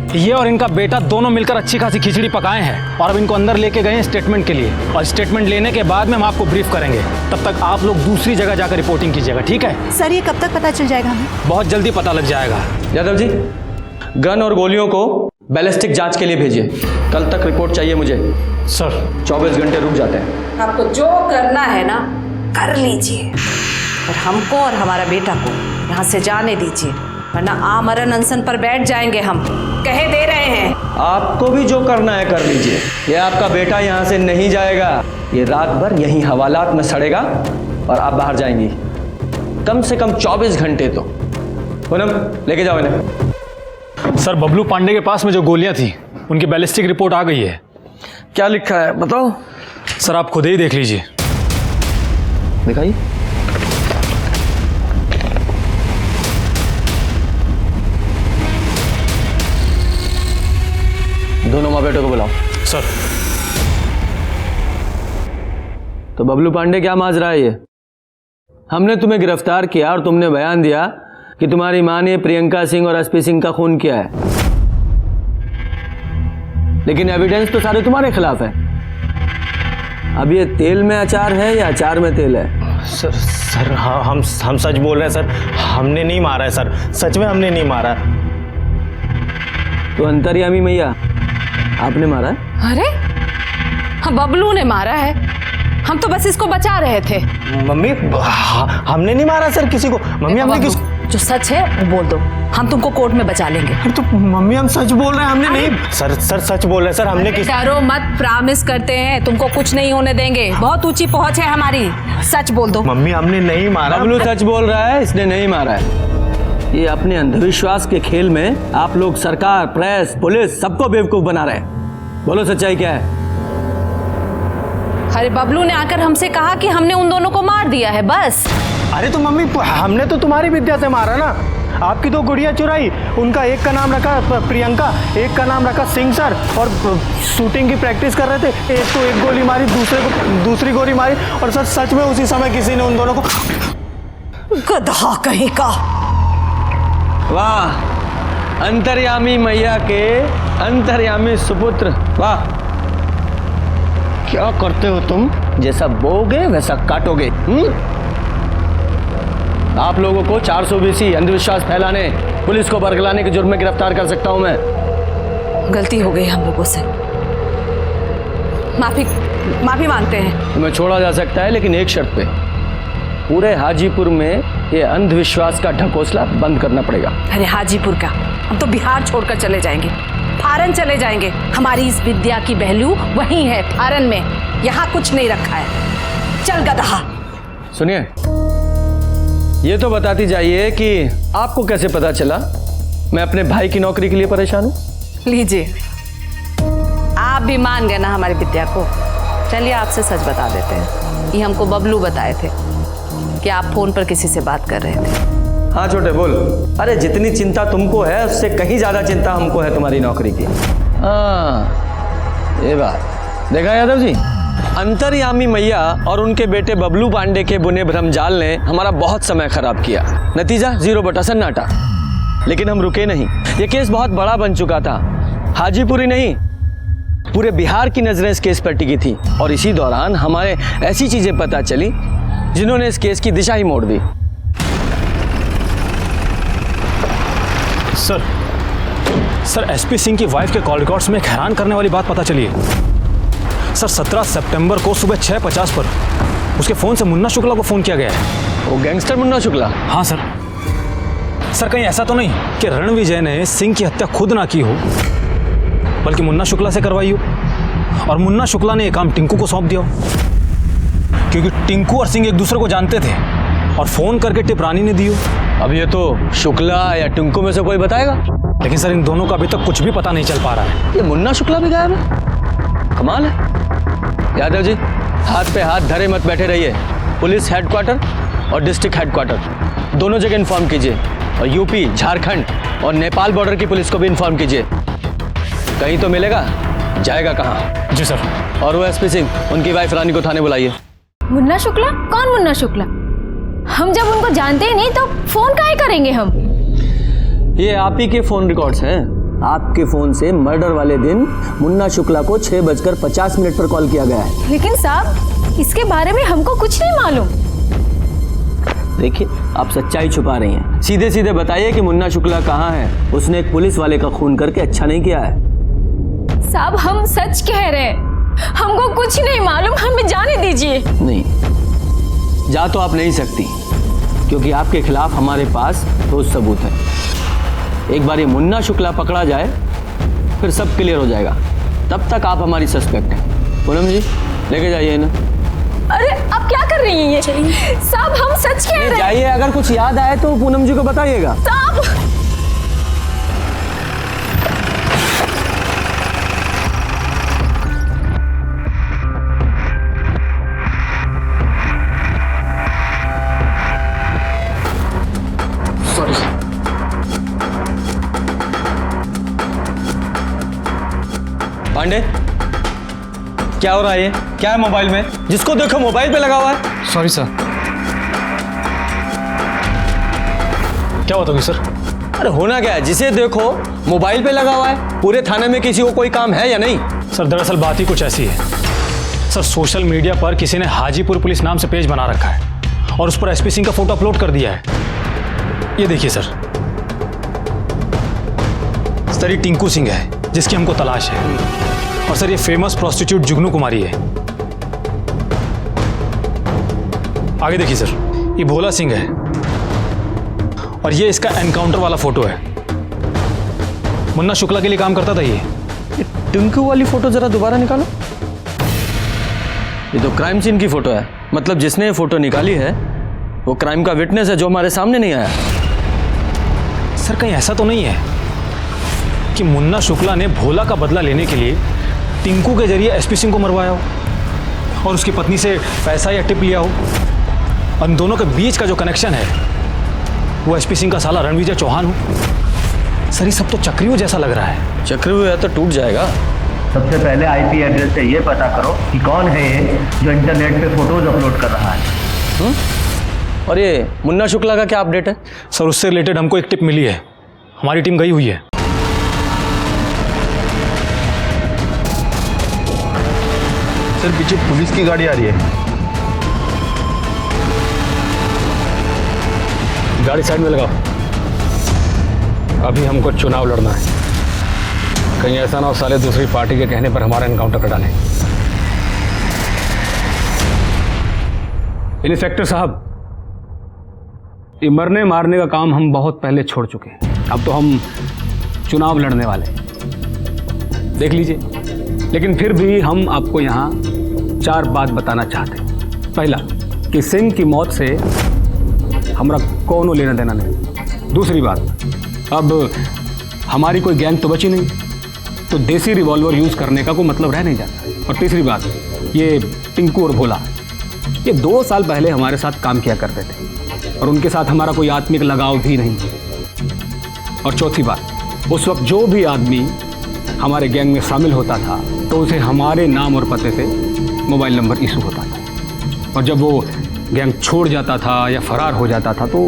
ये और इनका बेटा दोनों मिलकर अच्छी खासी खिचड़ी पकाए हैं और अब इनको अंदर लेके गए हैं स्टेटमेंट के लिए। और स्टेटमेंट लेने के बाद में हम आपको ब्रीफ करेंगे। तब तक आप लोग दूसरी जगह जाकर रिपोर्टिंग कीजिएगा, ठीक है? सर ये कब तक पता चल जाएगा हमें? बहुत जल्दी पता लग जाएगा। यादव जी, गन और गोलियों को बैलिस्टिक जांच के लिए भेजिए। कल तक रिपोर्ट चाहिए मुझे। सर 24 घंटे रुक जाते हैं। आपको जो करना है ना कर लीजिए, और हमको और हमारा बेटा को यहाँ से जाने दीजिए, वरना आमरण अनशन पर बैठ जाएंगे। हम कहे दे रहे हैं। आपको भी जो करना है कर लीजिए। ये आपका बेटा यहाँ से नहीं जाएगा। ये रात भर यहीं हवालात में सड़ेगा और आप बाहर जाएंगी, कम से कम 24 घंटे तो। पूनम लेके जाओ इन्हें। सर बबलू पांडे के पास में जो गोलियां थी उनकी बैलिस्टिक रिपोर्ट आ गई है। क्या लिखा है बताओ। सर आप खुद ही देख लीजिए। दिखाइए। दोनों माँ बेटों को बुलाओ। सर। तो बबलू पांडे क्या माज रहा है ये? हमने तुम्हें गिरफ्तार किया और तुमने बयान दिया कि तुम्हारी मां ने प्रियंका सिंह और एसपी सिंह का खून किया है, लेकिन एविडेंस तो सारे तुम्हारे खिलाफ है। अब ये तेल में अचार है या अचार में तेल है? सर हाँ हम सच बोल रहे हैं सर, हमने नहीं मारा है सर, सच में हमने नहीं मारा। तो अंतर्यामी मैया आपने मारा है? अरे हम बबलू ने मारा है, हम तो बस इसको बचा रहे थे। मम्मी हमने नहीं मारा सर किसी को। मम्मी हमने किस जो सच है वो बोल दो, हम तुमको कोर्ट में बचा लेंगे। अरे तो मम्मी हम सच बोल रहे हैं, हमने नहीं। सर सच बोल रहे हैं सर, हमने किस। डरो मत, प्रॉमिस करते हैं तुमको कुछ नहीं होने देंगे, बहुत ऊंची पहुंच है हमारी। सच बोल दो। मम्मी हमने नहीं मारा। बबलू सच बोल रहा है, इसने नहीं मारा है। ये अपने अंधविश्वास के खेल में आप लोग सरकार, प्रेस, पुलिस सबको बेवकूफ बना रहे हैं। बोलो सच्चाई क्या है? अरे बबलू ने आकर हमसे कहा कि हमने उन दोनों को मार दिया है बस। अरे तो मम्मी हमने तो तुम्हारी विद्या से मारा ना। आपकी दो गुड़िया चुराई, उनका एक का नाम रखा प्रियंका, एक का नाम रखा सिंह सर, और शूटिंग की प्रैक्टिस कर रहे थे। एक को एक गोली मारी, दूसरे को दूसरी गोली मारी, और सर सच में उसी समय किसी ने उन दोनों को। गधा कहीं का। वाह, अंतर्यामी मैया के अंतर्यामी सुपुत्र, वाह। क्या करते हो तुम? जैसा बोगे वैसा काटोगे। आप लोगों को 420 अंधविश्वास फैलाने, पुलिस को बरगलाने के जुर्म में गिरफ्तार कर सकता हूं मैं। गलती हो गई हम लोगों से, माफी मांगते हैं। तुम्हें छोड़ा जा सकता है, लेकिन एक शर्त पे। पूरे हाजीपुर में ये अंधविश्वास का ढकोसला बंद करना पड़ेगा। अरे हाजीपुर का, हम तो बिहार छोड़कर चले जाएंगे, फारन चले जाएंगे। हमारी इस विद्या की पहलू वहीं है, फारन में। यहाँ कुछ नहीं रखा है। चल गधा। सुनिए, ये तो बताती जाइए कि आपको कैसे पता चला मैं अपने भाई की नौकरी के लिए परेशान हूँ? लीजिए, आप भी मान गए ना हमारी विद्या को। चलिए आपसे सच बता देते हैं। ये हमको बबलू बताए थे कि आप फोन पर किसी से बात कर रहे थे। हाँ छोटे बोल। अरे जितनी चिंता तुमको है उससे कहीं ज्यादा चिंता हमको है तुम्हारी नौकरी की। हाँ, ये बात देखा यादव जी, अंतर्यामी मैया और उनके बेटे बबलू पांडे के बुने भ्रमजाल ने हमारा बहुत समय खराब किया। नतीजा 0 सन्नाटा। लेकिन हम रुके नहीं। ये केस बहुत बड़ा बन चुका था। हाजीपुर ही नहीं, पूरे बिहार की नजरें इस केस पर टिकी थी, और इसी दौरान हमारे ऐसी चीजें पता चली जिन्होंने इस केस की दिशा ही मोड़ दी। सर एसपी सिंह की वाइफ के कॉल रिकॉर्ड्स में एक हैरान करने वाली बात पता चली है। सर 17 सितंबर को सुबह 6:50 पर उसके फ़ोन से मुन्ना शुक्ला को फ़ोन किया गया है। वो गैंगस्टर मुन्ना शुक्ला? हाँ सर। सर कहीं ऐसा तो नहीं कि रणविजय ने सिंह की हत्या खुद ना की हो, बल्कि मुन्ना शुक्ला से करवाई हो, और मुन्ना शुक्ला ने ये काम टिंकू को सौंप दिया हो, क्योंकि टिंकू और सिंह एक दूसरे को जानते थे और फ़ोन करके टिप रानी ने दी हो। अब ये तो शुक्ला या टिंकू में से कोई बताएगा। लेकिन सर इन दोनों का अभी तक कुछ भी पता नहीं चल पा रहा है। ये मुन्ना शुक्ला भी गायब है, कमाल है। यादव जी, हाथ पे हाथ धरे मत बैठे रहिए। पुलिस हेडक्वार्टर और डिस्ट्रिक्ट हेडक्वार्टर दोनों जगह इन्फॉर्म कीजिए, और यूपी, झारखंड और नेपाल बॉर्डर की पुलिस को भी इन्फॉर्म कीजिए। कहीं तो मिलेगा, जाएगा कहाँ? जी सर। और वो एसपी सिंह, उनकी वाइफ रानी को थाने बुलाइए। मुन्ना शुक्ला? कौन मुन्ना शुक्ला? हम जब उनको जानते ही नहीं तो फोन काहे करेंगे हम? ये आप ही के फोन रिकॉर्ड्स हैं। आपके फोन से मर्डर वाले दिन मुन्ना शुक्ला को 6:50 पर कॉल किया गया है। लेकिन साहब, इसके बारे में हमको कुछ नहीं मालूम। देखिए, आप सच्चाई छुपा रही हैं। सीधे सीधे बताइए कि मुन्ना शुक्ला कहाँ है। उसने एक पुलिस वाले का खून करके अच्छा नहीं किया है। साहब हम सच कह रहे हैं, हमको कुछ नहीं मालूम, हमें जाने दीजिए। नहीं, जा तो आप नहीं सकती, क्योंकि आपके खिलाफ हमारे पास ठोस सबूत है। एक बार ये मुन्ना शुक्ला पकड़ा जाए, फिर सब क्लियर हो जाएगा। तब तक आप हमारी सस्पेक्ट हैं। पूनम जी, लेके जाइए इन्हें। अरे आप क्या कर रही हैं ये? साहब हम सच कह रहे हैं। जाइए, अगर कुछ याद आए तो पूनम जी को बताइएगा। साहब पांडे, क्या हो रहा है ये? क्या है मोबाइल में? जिसको देखो मोबाइल पे लगा हुआ है। Sorry sir. क्या बताओगे सर? अरे होना क्या है, जिसे देखो मोबाइल पे लगा हुआ है। पूरे थाने में किसी को कोई काम है या नहीं? सर दरअसल बात ही कुछ ऐसी है सर, सोशल मीडिया पर किसी ने हाजीपुर पुलिस नाम से पेज बना रखा है और उस पर एसपी सिंह का फोटो अपलोड कर दिया है। ये देखिए सर, ये टिंकू सिंह है जिसकी हमको तलाश है। और सर ये फेमस प्रोस्टिट्यूट जुगनू कुमारी है। आगे देखिए सर, ये भोला सिंह है और ये इसका एनकाउंटर वाला फोटो है। मुन्ना शुक्ला के लिए काम करता था ये। टिंकू वाली फोटो जरा दोबारा निकालो। ये तो क्राइम सीन की फोटो है, मतलब जिसने ये फोटो निकाली है वो क्राइम का विटनेस है जो हमारे सामने नहीं आया। सर कहीं ऐसा तो नहीं है कि मुन्ना शुक्ला ने भोला का बदला लेने के लिए टिंकू के जरिए एसपी सिंह को मरवाया हो और उसकी पत्नी से पैसा या टिप लिया हो। उन दोनों के बीच का जो कनेक्शन है वो एसपी सिंह का साला रणविजय चौहान हो। सर ये सब तो चक्रव्यूह जैसा लग रहा है। चक्रव्यूह है तो टूट जाएगा। सबसे पहले आईपी एड्रेस से ये पता करो कि कौन है ये जो इंटरनेट पे फोटोज अपलोड कर रहा है। और ये मुन्ना शुक्ला का क्या अपडेट है? सर उससे रिलेटेड हमको एक टिप मिली है, हमारी टीम गई हुई है। सर पीछे पुलिस की गाड़ी आ रही है। गाड़ी साइड में लगाओ, अभी हमको चुनाव लड़ना है। कहीं ऐसा ना हो साले दूसरी पार्टी के कहने पर हमारा एनकाउंटर कर डालें। इंस्पेक्टर साहब, ये मरने मारने का काम हम बहुत पहले छोड़ चुके हैं। अब तो हम चुनाव लड़ने वाले हैं, देख लीजिए। लेकिन फिर भी हम आपको यहाँ 4 बात बताना चाहते हैं। पहला कि सिंह की मौत से हमारा कोनो लेना देना नहीं। दूसरी बात, अब हमारी कोई गैंग तो बची नहीं, तो देसी रिवॉल्वर यूज़ करने का कोई मतलब रह नहीं जाता। और तीसरी बात, ये टिंकू और भोला ये 2 साल पहले हमारे साथ काम किया करते थे और उनके साथ हमारा कोई आत्मिक लगाव भी नहीं। और चौथी बात, उस वक्त जो भी आदमी हमारे गैंग में शामिल होता था तो उसे हमारे नाम और पते से मोबाइल नंबर इशू होता था। और जब वो गैंग छोड़ जाता था या फरार हो जाता था तो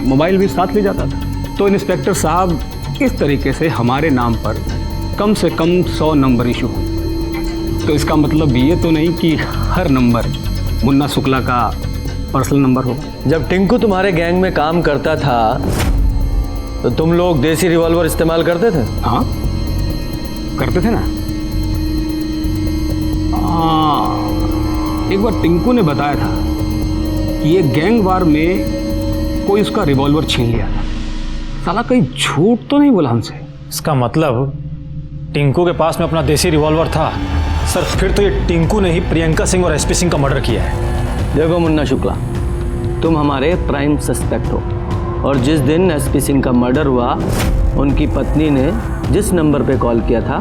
मोबाइल भी साथ ले जाता था। तो इंस्पेक्टर साहब, इस तरीके से हमारे नाम पर कम से कम 100 नंबर इशू हो। तो इसका मतलब ये तो नहीं कि हर नंबर मुन्ना शुक्ला का पर्सनल नंबर होगा। जब टिंकू तुम्हारे गैंग में काम करता था तो तुम लोग देसी रिवॉल्वर इस्तेमाल करते थे? हाँ करते थे ना। एक बार टिंकू ने बताया था कि ये गैंग वार में कोई उसका रिवॉल्वर छीन लिया था। साला कहीं झूठ तो नहीं बोला हमसे? इसका मतलब टिंकू के पास में अपना देसी रिवॉल्वर था। सर फिर तो ये टिंकू ने ही प्रियंका सिंह और एसपी सिंह का मर्डर किया है। देखो मुन्ना शुक्ला, तुम हमारे प्राइम सस्पेक्ट हो और जिस दिन एसपी सिंह का मर्डर हुआ उनकी पत्नी ने जिस नंबर पे कॉल किया था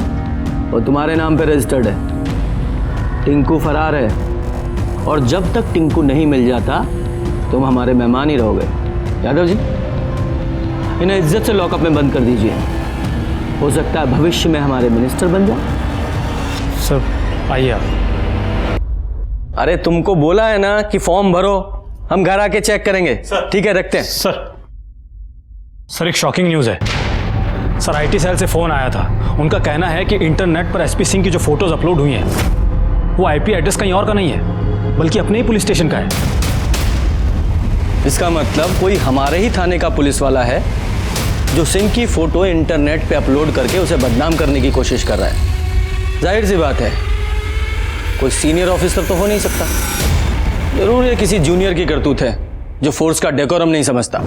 वो तुम्हारे नाम पे रजिस्टर्ड है। टिंकू फरार है और जब तक टिंकू नहीं मिल जाता तुम हमारे मेहमान ही रहोगे। यादव जी, इन्हें इज्जत से लॉकअप में बंद कर दीजिए। हो सकता है भविष्य में हमारे मिनिस्टर बन जाए। सर आइए आप। अरे तुमको बोला है ना कि फॉर्म भरो, हम घर आके चेक करेंगे। ठीक है, रखते हैं। सर एक शॉकिंग न्यूज़ है। सर आईटी सेल से फ़ोन आया था। उनका कहना है कि इंटरनेट पर एसपी सिंह की जो फोटोज अपलोड हुई हैं वो आईपी एड्रेस कहीं और का नहीं है बल्कि अपने ही पुलिस स्टेशन का है। इसका मतलब कोई हमारे ही थाने का पुलिस वाला है जो सिंह की फोटो इंटरनेट पे अपलोड करके उसे बदनाम करने की कोशिश कर रहा है। जाहिर सी बात है कोई सीनियर ऑफिसर तो हो नहीं सकता। जरूर ये किसी जूनियर की करतूत है जो फोर्स का डेकोरम नहीं समझता।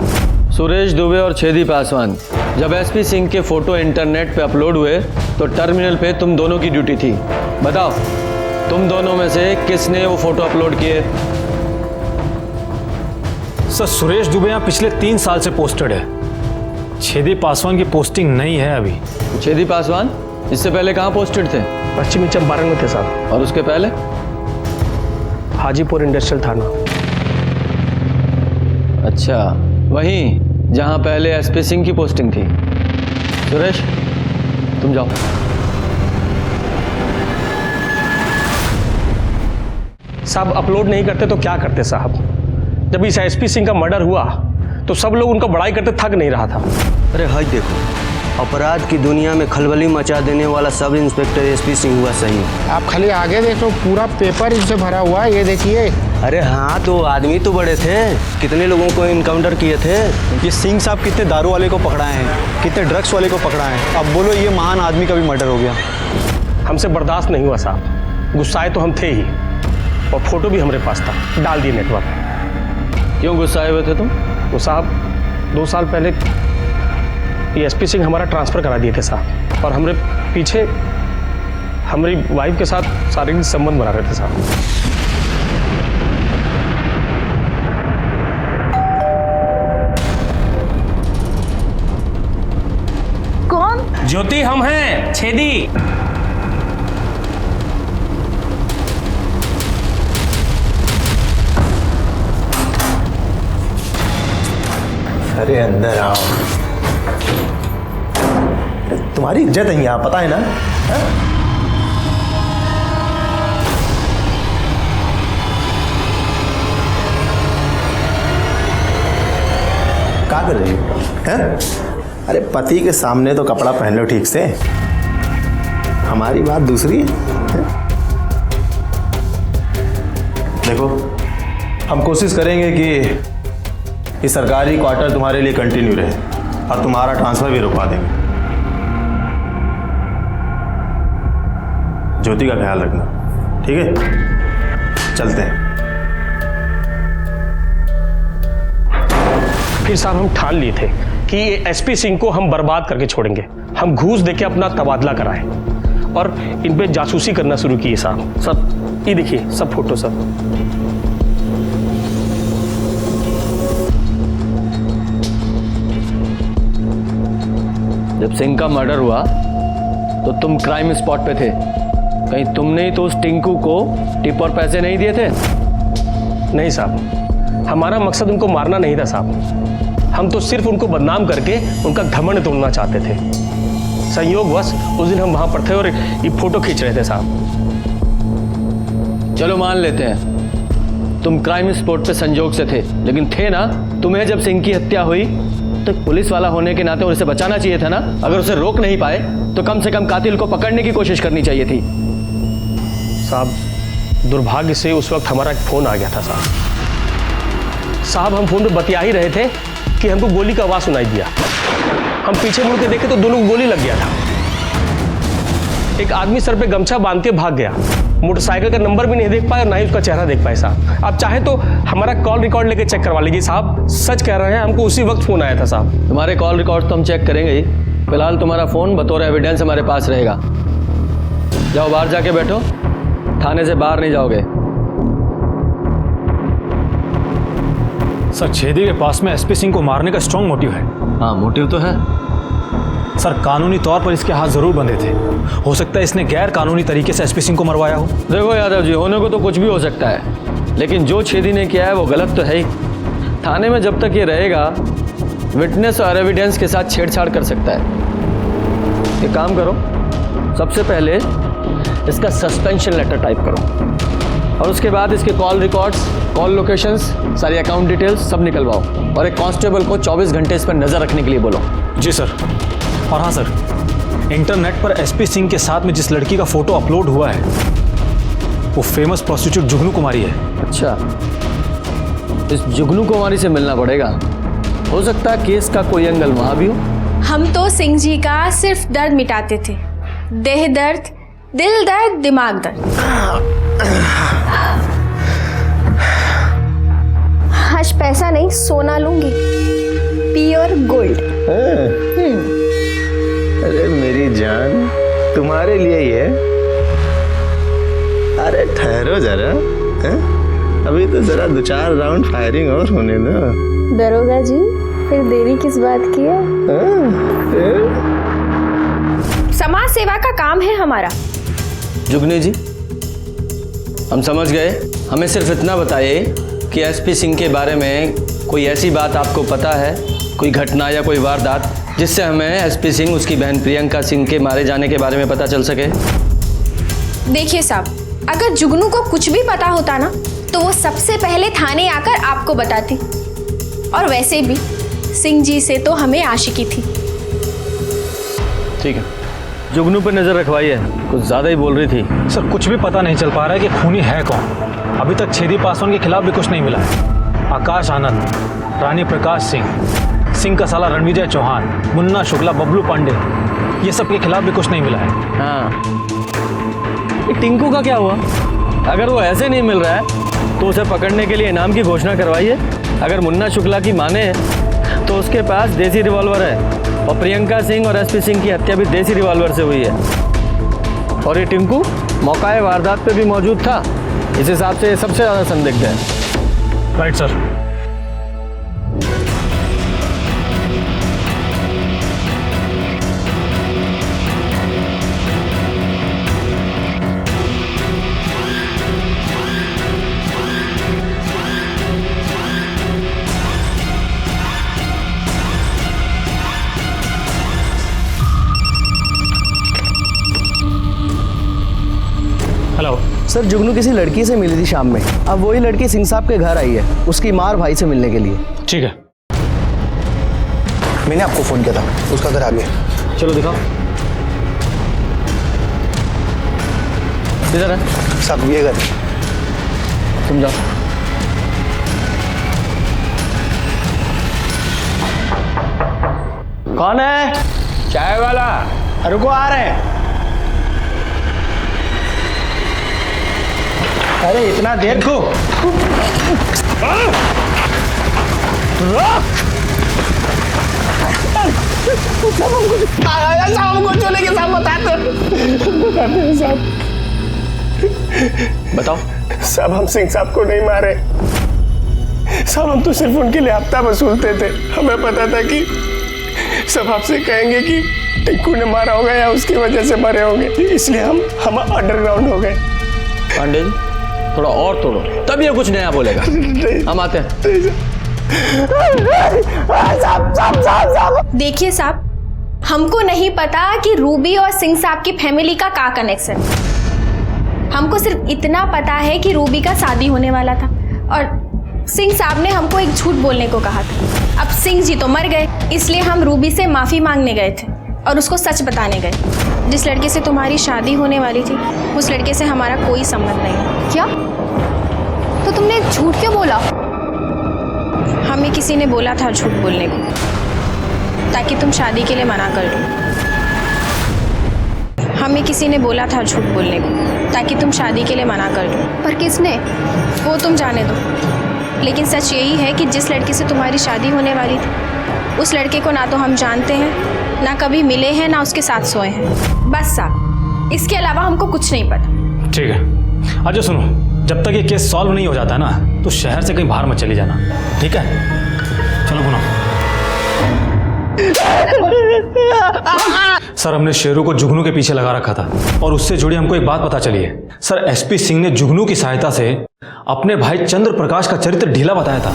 सुरेश दुबे और छेदी पासवान, जब एसपी सिंह के फोटो इंटरनेट पे अपलोड हुए तो टर्मिनल पे तुम दोनों की ड्यूटी थी। बताओ तुम दोनों में से किसने वो फोटो अपलोड किए? सर सुरेश दुबे यहाँ पिछले 3 साल से पोस्टेड है। छेदी पासवान की पोस्टिंग नहीं है अभी। छेदी पासवान इससे पहले कहाँ पोस्टेड थे? पश्चिमी चंपारण में थे साहब। और उसके पहले? हाजीपुर इंडस्ट्रियल थाना। अच्छा, वहीं जहाँ पहले एसपी सिंह की पोस्टिंग थी। सुरेश तुम जाओ। साहब अपलोड नहीं करते तो क्या करते साहब? जब इस एसपी सिंह का मर्डर हुआ तो सब लोग उनका बड़ाई करते थक नहीं रहा था। अरे हाय देखो, अपराध की दुनिया में खलबली मचा देने वाला सब इंस्पेक्टर एसपी सिंह हुआ सही। आप खाली आगे देखो, पूरा पेपर इनसे भरा हुआ है, ये देखिए। अरे हाँ, तो आदमी तो बड़े थे, कितने लोगों को इनकाउंटर किए थे। ये सिंह साहब कितने दारू वाले को पकड़ाए हैं, कितने ड्रग्स वाले को पकड़ाए हैं। अब बोलो ये महान आदमी का भी मर्डर हो गया। हमसे बर्दाश्त नहीं हुआ साहब, गुस्साए तो हम थे ही, और फोटो भी हमारे पास था, डाल दिए नेटवर्क। क्यों गुस्साए हुए थे तुम? वो साहब 2 साल पहले ये एसपी सिंह हमारा ट्रांसफ़र करा दिए थे साहब, और हमारे पीछे हमारी वाइफ के साथ शारीरिक संबंध बना रहे थे साहब। कौन? ज्योति, हम हैं छेदी। अरे अंदर आओ, तुम्हारी इज्जत है यहाँ, पता है ना? क्या कर रही हो? अरे पति के सामने तो कपड़ा पहन लो ठीक से, हमारी बात दूसरी है। देखो, हम कोशिश करेंगे कि ये सरकारी क्वार्टर तुम्हारे लिए कंटिन्यू रहे और तुम्हारा ट्रांसफर भी रुकवा देंगे। ज्योति का ख्याल रखना, ठीक है? चलते हैं। फिर साहब हम ठान लिए थे कि ये एसपी सिंह को हम बर्बाद करके छोड़ेंगे। हम घूस देके अपना तबादला कराएं और इन पे जासूसी करना शुरू किए साहब। सब ये देखिए, सब फोटो सब। जब सिंह का मर्डर हुआ तो तुम क्राइम स्पॉट पे थे, कहीं तुमने ही तो उस टिंकू को टिप और पैसे नहीं दिए थे? नहीं साहब, हमारा मकसद उनको मारना नहीं था साहब, हम तो सिर्फ उनको बदनाम करके उनका घमंड तोड़ना चाहते थे। संयोगवश उस दिन हम वहां पर थे और ये फोटो खींच रहे थे साहब। चलो मान लेते हैं तुम क्राइम स्पॉट पे संजोग से थे, लेकिन थे ना? तुम्हें जब सिंह की हत्या हुई तो पुलिस वाला होने के नाते उसे बचाना चाहिए था ना? अगर उसे रोक नहीं पाए तो कम से कम कातिल को पकड़ने की कोशिश करनी चाहिए थी। साहब दुर्भाग्य से उस वक्त हमारा एक फोन आ गया था साहब। हम फोन पे बतिया ही रहे थे कि हमको गोली का आवाज सुनाई दिया। हम पीछे मुड़ के देखे तो दोनों को गोली लग गया था। एक आदमी सर पे गमछा बांध के भाग गया, मोटरसाइकिल का नंबर भी नहीं देख पाए और ना ही उसका चेहरा देख पाए साहब। आप चाहे तो हमारा कॉल रिकॉर्ड लेके चेक करवा लीजिए साहब, सच कह रहे हैं, हमको उसी वक्त फोन आया था साहब। तुम्हारे कॉल रिकॉर्ड तो हम चेक करेंगे ही, फिलहाल तुम्हारा फोन बतौर एविडेंस हमारे पास रहेगा। जाओ बाहर जाके बैठो, थाने से बाहर नहीं जाओगे। सर छेदी के पास में एसपी सिंह को मारने का स्ट्रॉन्ग मोटिव है। हाँ मोटिव तो है सर, कानूनी तौर पर इसके हाथ जरूर बंधे थे। हो सकता है इसने गैर कानूनी तरीके से एसपी सिंह को मरवाया हो। देखो यादव जी, होने को तो कुछ भी हो सकता है, लेकिन जो छेदी ने किया है वो गलत तो है ही। थाने में जब तक ये रहेगा विटनेस और एविडेंस के साथ छेड़छाड़ कर सकता है। एक काम करो, सबसे पहले इसका सस्पेंशन लेटर टाइप करो और उसके बाद इसके कॉल रिकॉर्ड्स, कॉल लोकेशंस, सारी अकाउंट डिटेल्स सब निकलवाओ और एक कांस्टेबल को 24 घंटे इस पर नजर रखने के लिए बोलो। जी सर। और हाँ सर, इंटरनेट पर एसपी सिंह के साथ में जिस लड़की का फोटो अपलोड हुआ है वो फेमस प्रोस्टिट्यूट जुगनू कुमारी है। अच्छा, इस जुगनू कुमारी से मिलना पड़ेगा, हो सकता है केस का कोई एंगल वहां भी हो। हम तो सिंह जी का सिर्फ दर्द मिटाते थे, देह दर्द, दिल दर्द, दिमाग दर्द। आज पैसा नहीं, सोना लूंगी, प्योर गोल्ड। अरे मेरी जान, तुम्हारे लिए ही है। अरे ठहरो जरा, हैं? अभी तो जरा 2-4 राउंड फायरिंग और होने दो। दरोगा जी, फिर देरी किस बात की है? समाज सेवा का काम है हमारा। जुगनी जी, हम समझ गए। हमें सिर्फ इतना बताइए कि एसपी सिंह के बारे में कोई ऐसी बात आपको पता है, कोई घटना या कोई वारदात जिससे हमें एसपी सिंह उसकी बहन प्रियंका सिंह के मारे जाने के बारे में पता चल सके। देखिए साहब, अगर जुगनू को कुछ भी पता होता ना तो वो सबसे पहले थाने आकर आपको बताती। और वैसे भी सिंह जी से तो हमें आशिकी थी। ठीक है, जुगनू पर नजर रखवाइए, कुछ ज्यादा ही बोल रही थी। सर कुछ भी पता नहीं चल पा रहा है कि खूनी है कौन। अभी तक छेदी पासवान के खिलाफ भी कुछ नहीं मिला है। आकाश आनंद, रानी प्रकाश सिंह, सिंह का साला रणविजय चौहान, मुन्ना शुक्ला, बबलू पांडे, ये सब के खिलाफ भी कुछ नहीं मिला है। हाँ, ये टिंकू का क्या हुआ? अगर वो ऐसे नहीं मिल रहा है तो उसे पकड़ने के लिए इनाम की घोषणा करवाइए। अगर मुन्ना शुक्ला की माने तो उसके पास देसी रिवॉल्वर है और प्रियंका सिंह और एसपी सिंह की हत्या भी देसी रिवॉल्वर से हुई है। और ये टिंकू मौकाए वारदात पे भी मौजूद था। इस हिसाब से सबसे ज़्यादा संदिग्ध है। Right sir. हेलो सर, जुगनू किसी लड़की से मिली थी शाम में। अब वही लड़की सिंह साहब के घर आई है उसकी मार भाई से मिलने के लिए। ठीक है, मैंने आपको फोन किया था, उसका घर आ गया। चलो दिखाओ। किधर है? सब ये घर। तुम जाओ। कौन है? चाय वाला। रुको, आ रहे हैं। अरे इतना देर को हमको चले के साथ बताते साहब। बताओ साहब, हम सिंह साहब को नहीं मारे साहब, हम तो सिर्फ उनके लिए हफ्ता वसूलते थे। हमें पता था कि सब आपसे कहेंगे कि टिंकू ने मारा होगा या उसकी वजह से मरे होंगे, इसलिए हम अंडरग्राउंड हो गए। पांडे जी, थोड़ा और तोड़ो, तब ये कुछ नया बोलेगा। हम आते हैं। देखिए साहब, हमको नहीं पता कि रूबी और सिंह साहब की फैमिली का क्या कनेक्शन है। हमको सिर्फ इतना पता है कि रूबी का शादी होने वाला था और सिंह साहब ने हमको एक झूठ बोलने को कहा था। अब सिंह जी तो मर गए, इसलिए हम रूबी से माफी मांगने गए थे और उसको सच बताने गए। जिस लड़के से तुम्हारी शादी होने वाली थी उस लड़के से हमारा कोई संबंध नहीं है। क्या? तो तुमने झूठ क्यों बोला? हमें किसी ने बोला था झूठ बोलने को ताकि तुम शादी के लिए मना कर दो। हमें किसी ने बोला था झूठ बोलने को ताकि तुम शादी के लिए मना कर दो। पर किसने? वो तुम जाने दो, लेकिन सच यही है कि जिस लड़के से तुम्हारी शादी होने वाली थी उस लड़के को ना तो हम जानते हैं, ना कभी मिले हैं, ना उसके साथ सोए हैं। बस साहब, इसके अलावा हमको कुछ नहीं पता। ठीक है। अच्छा सुनो, जब तक ये केस सॉल्व नहीं हो जाता ना तो शहर से कहीं बाहर मत चली जाना, ठीक है? चलो बुनो। सर, हमने शेरू को जुगनू के पीछे लगा रखा था और उससे जुड़ी हमको एक बात पता चली है। सर, एसपी सिंह ने जुगनू की सहायता से अपने भाई चंद्र प्रकाश का चरित्र ढीला बताया था,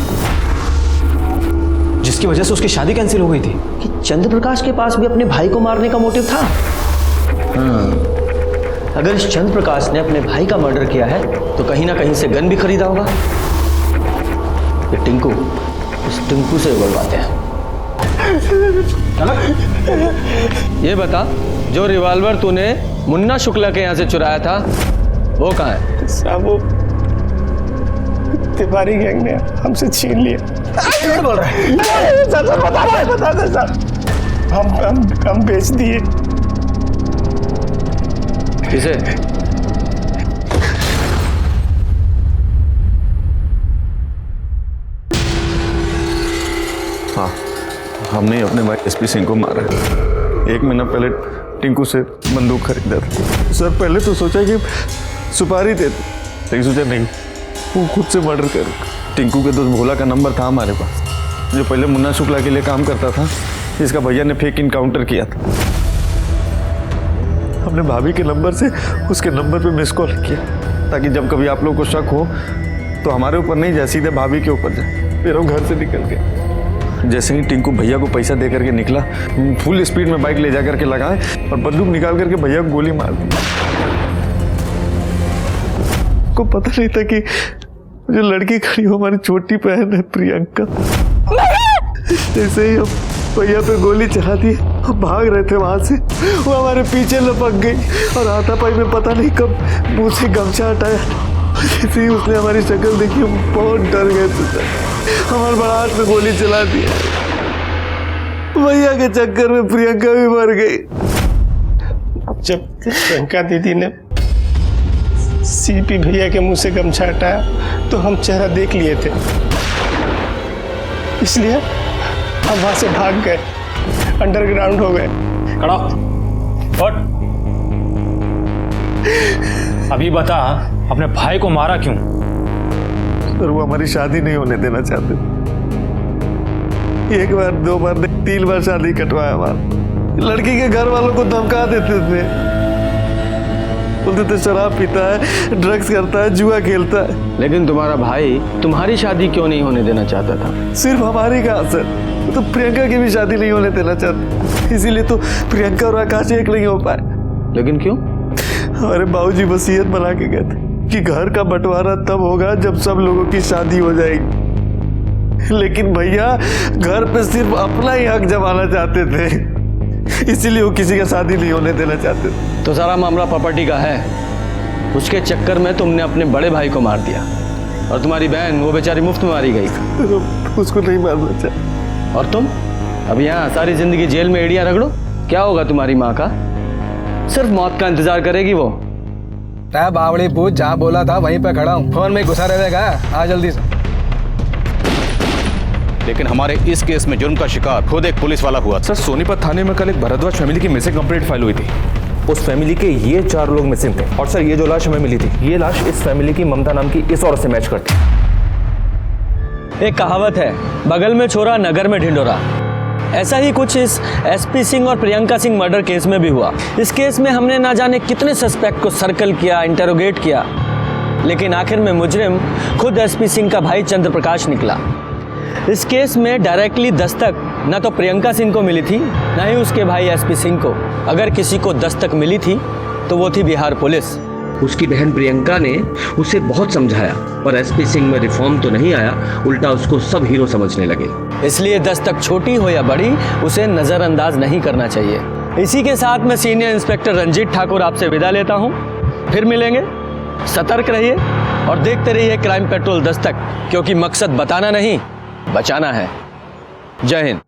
जिसकी वजह से उसकी शादी कैंसिल हो गई थी। कि चंद्र प्रकाश के पास भी अपने भाई को मारने का मोटिव था। अगर इस चंद्र प्रकाश ने अपने भाई का मर्डर किया है तो कहीं ना कहीं से गन भी खरीदा होगा। ये टिंकू, इस टिंकू से बुलवाते हैं। ये बता, जो रिवॉल्वर तूने मुन्ना शुक्ला के यहाँ से चुराया था वो कहाँ है? साहब, वो तिवारी गैंग ने हमसे छीन लिया। बोल रहा है? बता दे साहब, हम बेच दिए। किसे? हाँ, हमने अपने भाई एसपी सिंह को मारा। 1 महीना पहले टिंकू से बंदूक खरीदा था। सर, पहले तो सोचा कि सुपारी देते, लेकिन सोचा नहीं, वो खुद से मर्डर कर। टिंकू के दोस्त भोला का नंबर था हमारे पास, जो पहले मुन्ना शुक्ला के लिए काम करता था, जिसका भैया ने फेक इनकाउंटर किया था। हमने भाभी के नंबर से उसके नंबर पे मिस कॉल किया, ताकि जब कभी आप लोगों को शक हो तो हमारे ऊपर नहीं जाए, सीधे भाभी के ऊपर जाए। फिर हम घर से निकल गए। जैसे ही टिंकू भैया को पैसा दे करके निकला, फुल स्पीड में बाइक ले जा करके लगाए और बंदूक निकाल करके भैया को गोली मार दी। को पता नहीं था कि जो लड़की खड़ी हो हमारी छोटी बहन है प्रियंका। जैसे ही हम भैया पे गोली चला दी, हम भाग रहे थे वहां से, वो हमारे पीछे लपक गई और हाथापाई में पता नहीं कब मुंह से गमछा हटाया। जैसे ही उसने हमारी शक्ल देखी, हम बहुत डर गए थे। हमारे बड़ाट में गोली चला दी। भैया के चक्कर में प्रियंका भी मर गई। जब प्रियंका दीदी ने सीपी भैया के मुंह से गमछा हटाया तो हम चेहरा देख लिए थे, इसलिए हम वहां से भाग गए, अंडरग्राउंड हो गए। खड़ा उठ। अभी बता, अपने भाई को मारा क्यों? सर, वो हमारी शादी नहीं होने देना चाहते। एक बार, दो बार, 3 बार शादी कटवाया हमारा। लड़की के घर वालों को धमका देते थे, बोलते थे शराब पीता है, ड्रग्स करता है, जुआ खेलता है। लेकिन तुम्हारा भाई तुम्हारी शादी क्यों नहीं होने देना चाहता था? सिर्फ हमारी कहा सर, तो प्रियंका की भी शादी नहीं होने देना चाहते, इसीलिए तो प्रियंका और आकाश एक नहीं हो पाए। लेकिन क्यों? हमारे बाबूजी वसीयत बना के गए थे कि घर का बंटवारा तब होगा जब सब लोगों की शादी हो जाएगी। लेकिन भैया घर पे सिर्फ अपना ही हक जमाना चाहते थे, इसीलिए वो किसी का शादी नहीं होने देना चाहते थे। तो सारा मामला प्रॉपर्टी का है। उसके चक्कर में तुमने अपने बड़े भाई को मार दिया और तुम्हारी बहन, वो बेचारी मुफ्त में मारी गई। उसको नहीं मारना चाहिए। और तुम अब यहाँ सारी जिंदगी जेल में एड़ियां रगड़ो, क्या होगा तुम्हारी माँ का? सिर्फ मौत का इंतजार करेगी वो। बावड़ी पूछ, जहाँ बोला था वहीं पे खड़ा हूँ, फोन में घुसा रहेगा, आ जल्दी से। लेकिन हमारे इस केस में जुर्म का शिकार खुद एक पुलिस वाला हुआ। सर, सोनीपत थाने में कल एक भरद्वाज फैमिली की मिसिंग कंप्लेंट फाइल हुई थी। उस फैमिली के ये 4 लोग मिसिंग थे। और सर, ये जो लाश हमें मिली थी, ये लाश इस फैमिली की ममता नाम की इस औरत से मैच करती। एक कहावत है, बगल में छोरा नगर में ढिंडोरा। ऐसा ही कुछ इस एसपी सिंह और प्रियंका सिंह मर्डर केस में भी हुआ। इस केस में हमने ना जाने कितने सस्पेक्ट को सर्कल किया, इंटरोगेट किया, लेकिन आखिर में मुजरिम खुद एसपी सिंह का भाई चंद्र प्रकाश निकला। इस केस में डायरेक्टली दस्तक ना तो प्रियंका सिंह को मिली थी, ना ही उसके भाई एसपी सिंह को। अगर किसी को दस्तक मिली थी तो वो थी बिहार पुलिस। उसकी बहन प्रियंका ने उसे बहुत समझाया, पर एसपी सिंह में रिफॉर्म तो नहीं आया, उल्टा उसको सब हीरो समझने लगे। इसलिए दस्तक छोटी हो या बड़ी, उसे नजरअंदाज नहीं करना चाहिए। इसी के साथ मैं सीनियर इंस्पेक्टर रंजीत ठाकुर आपसे विदा लेता हूँ। फिर मिलेंगे। सतर्क रहिए और देखते रहिए क्राइम पेट्रोल दस्तक, क्योंकि मकसद बताना नहीं, बचाना है। जय हिंद।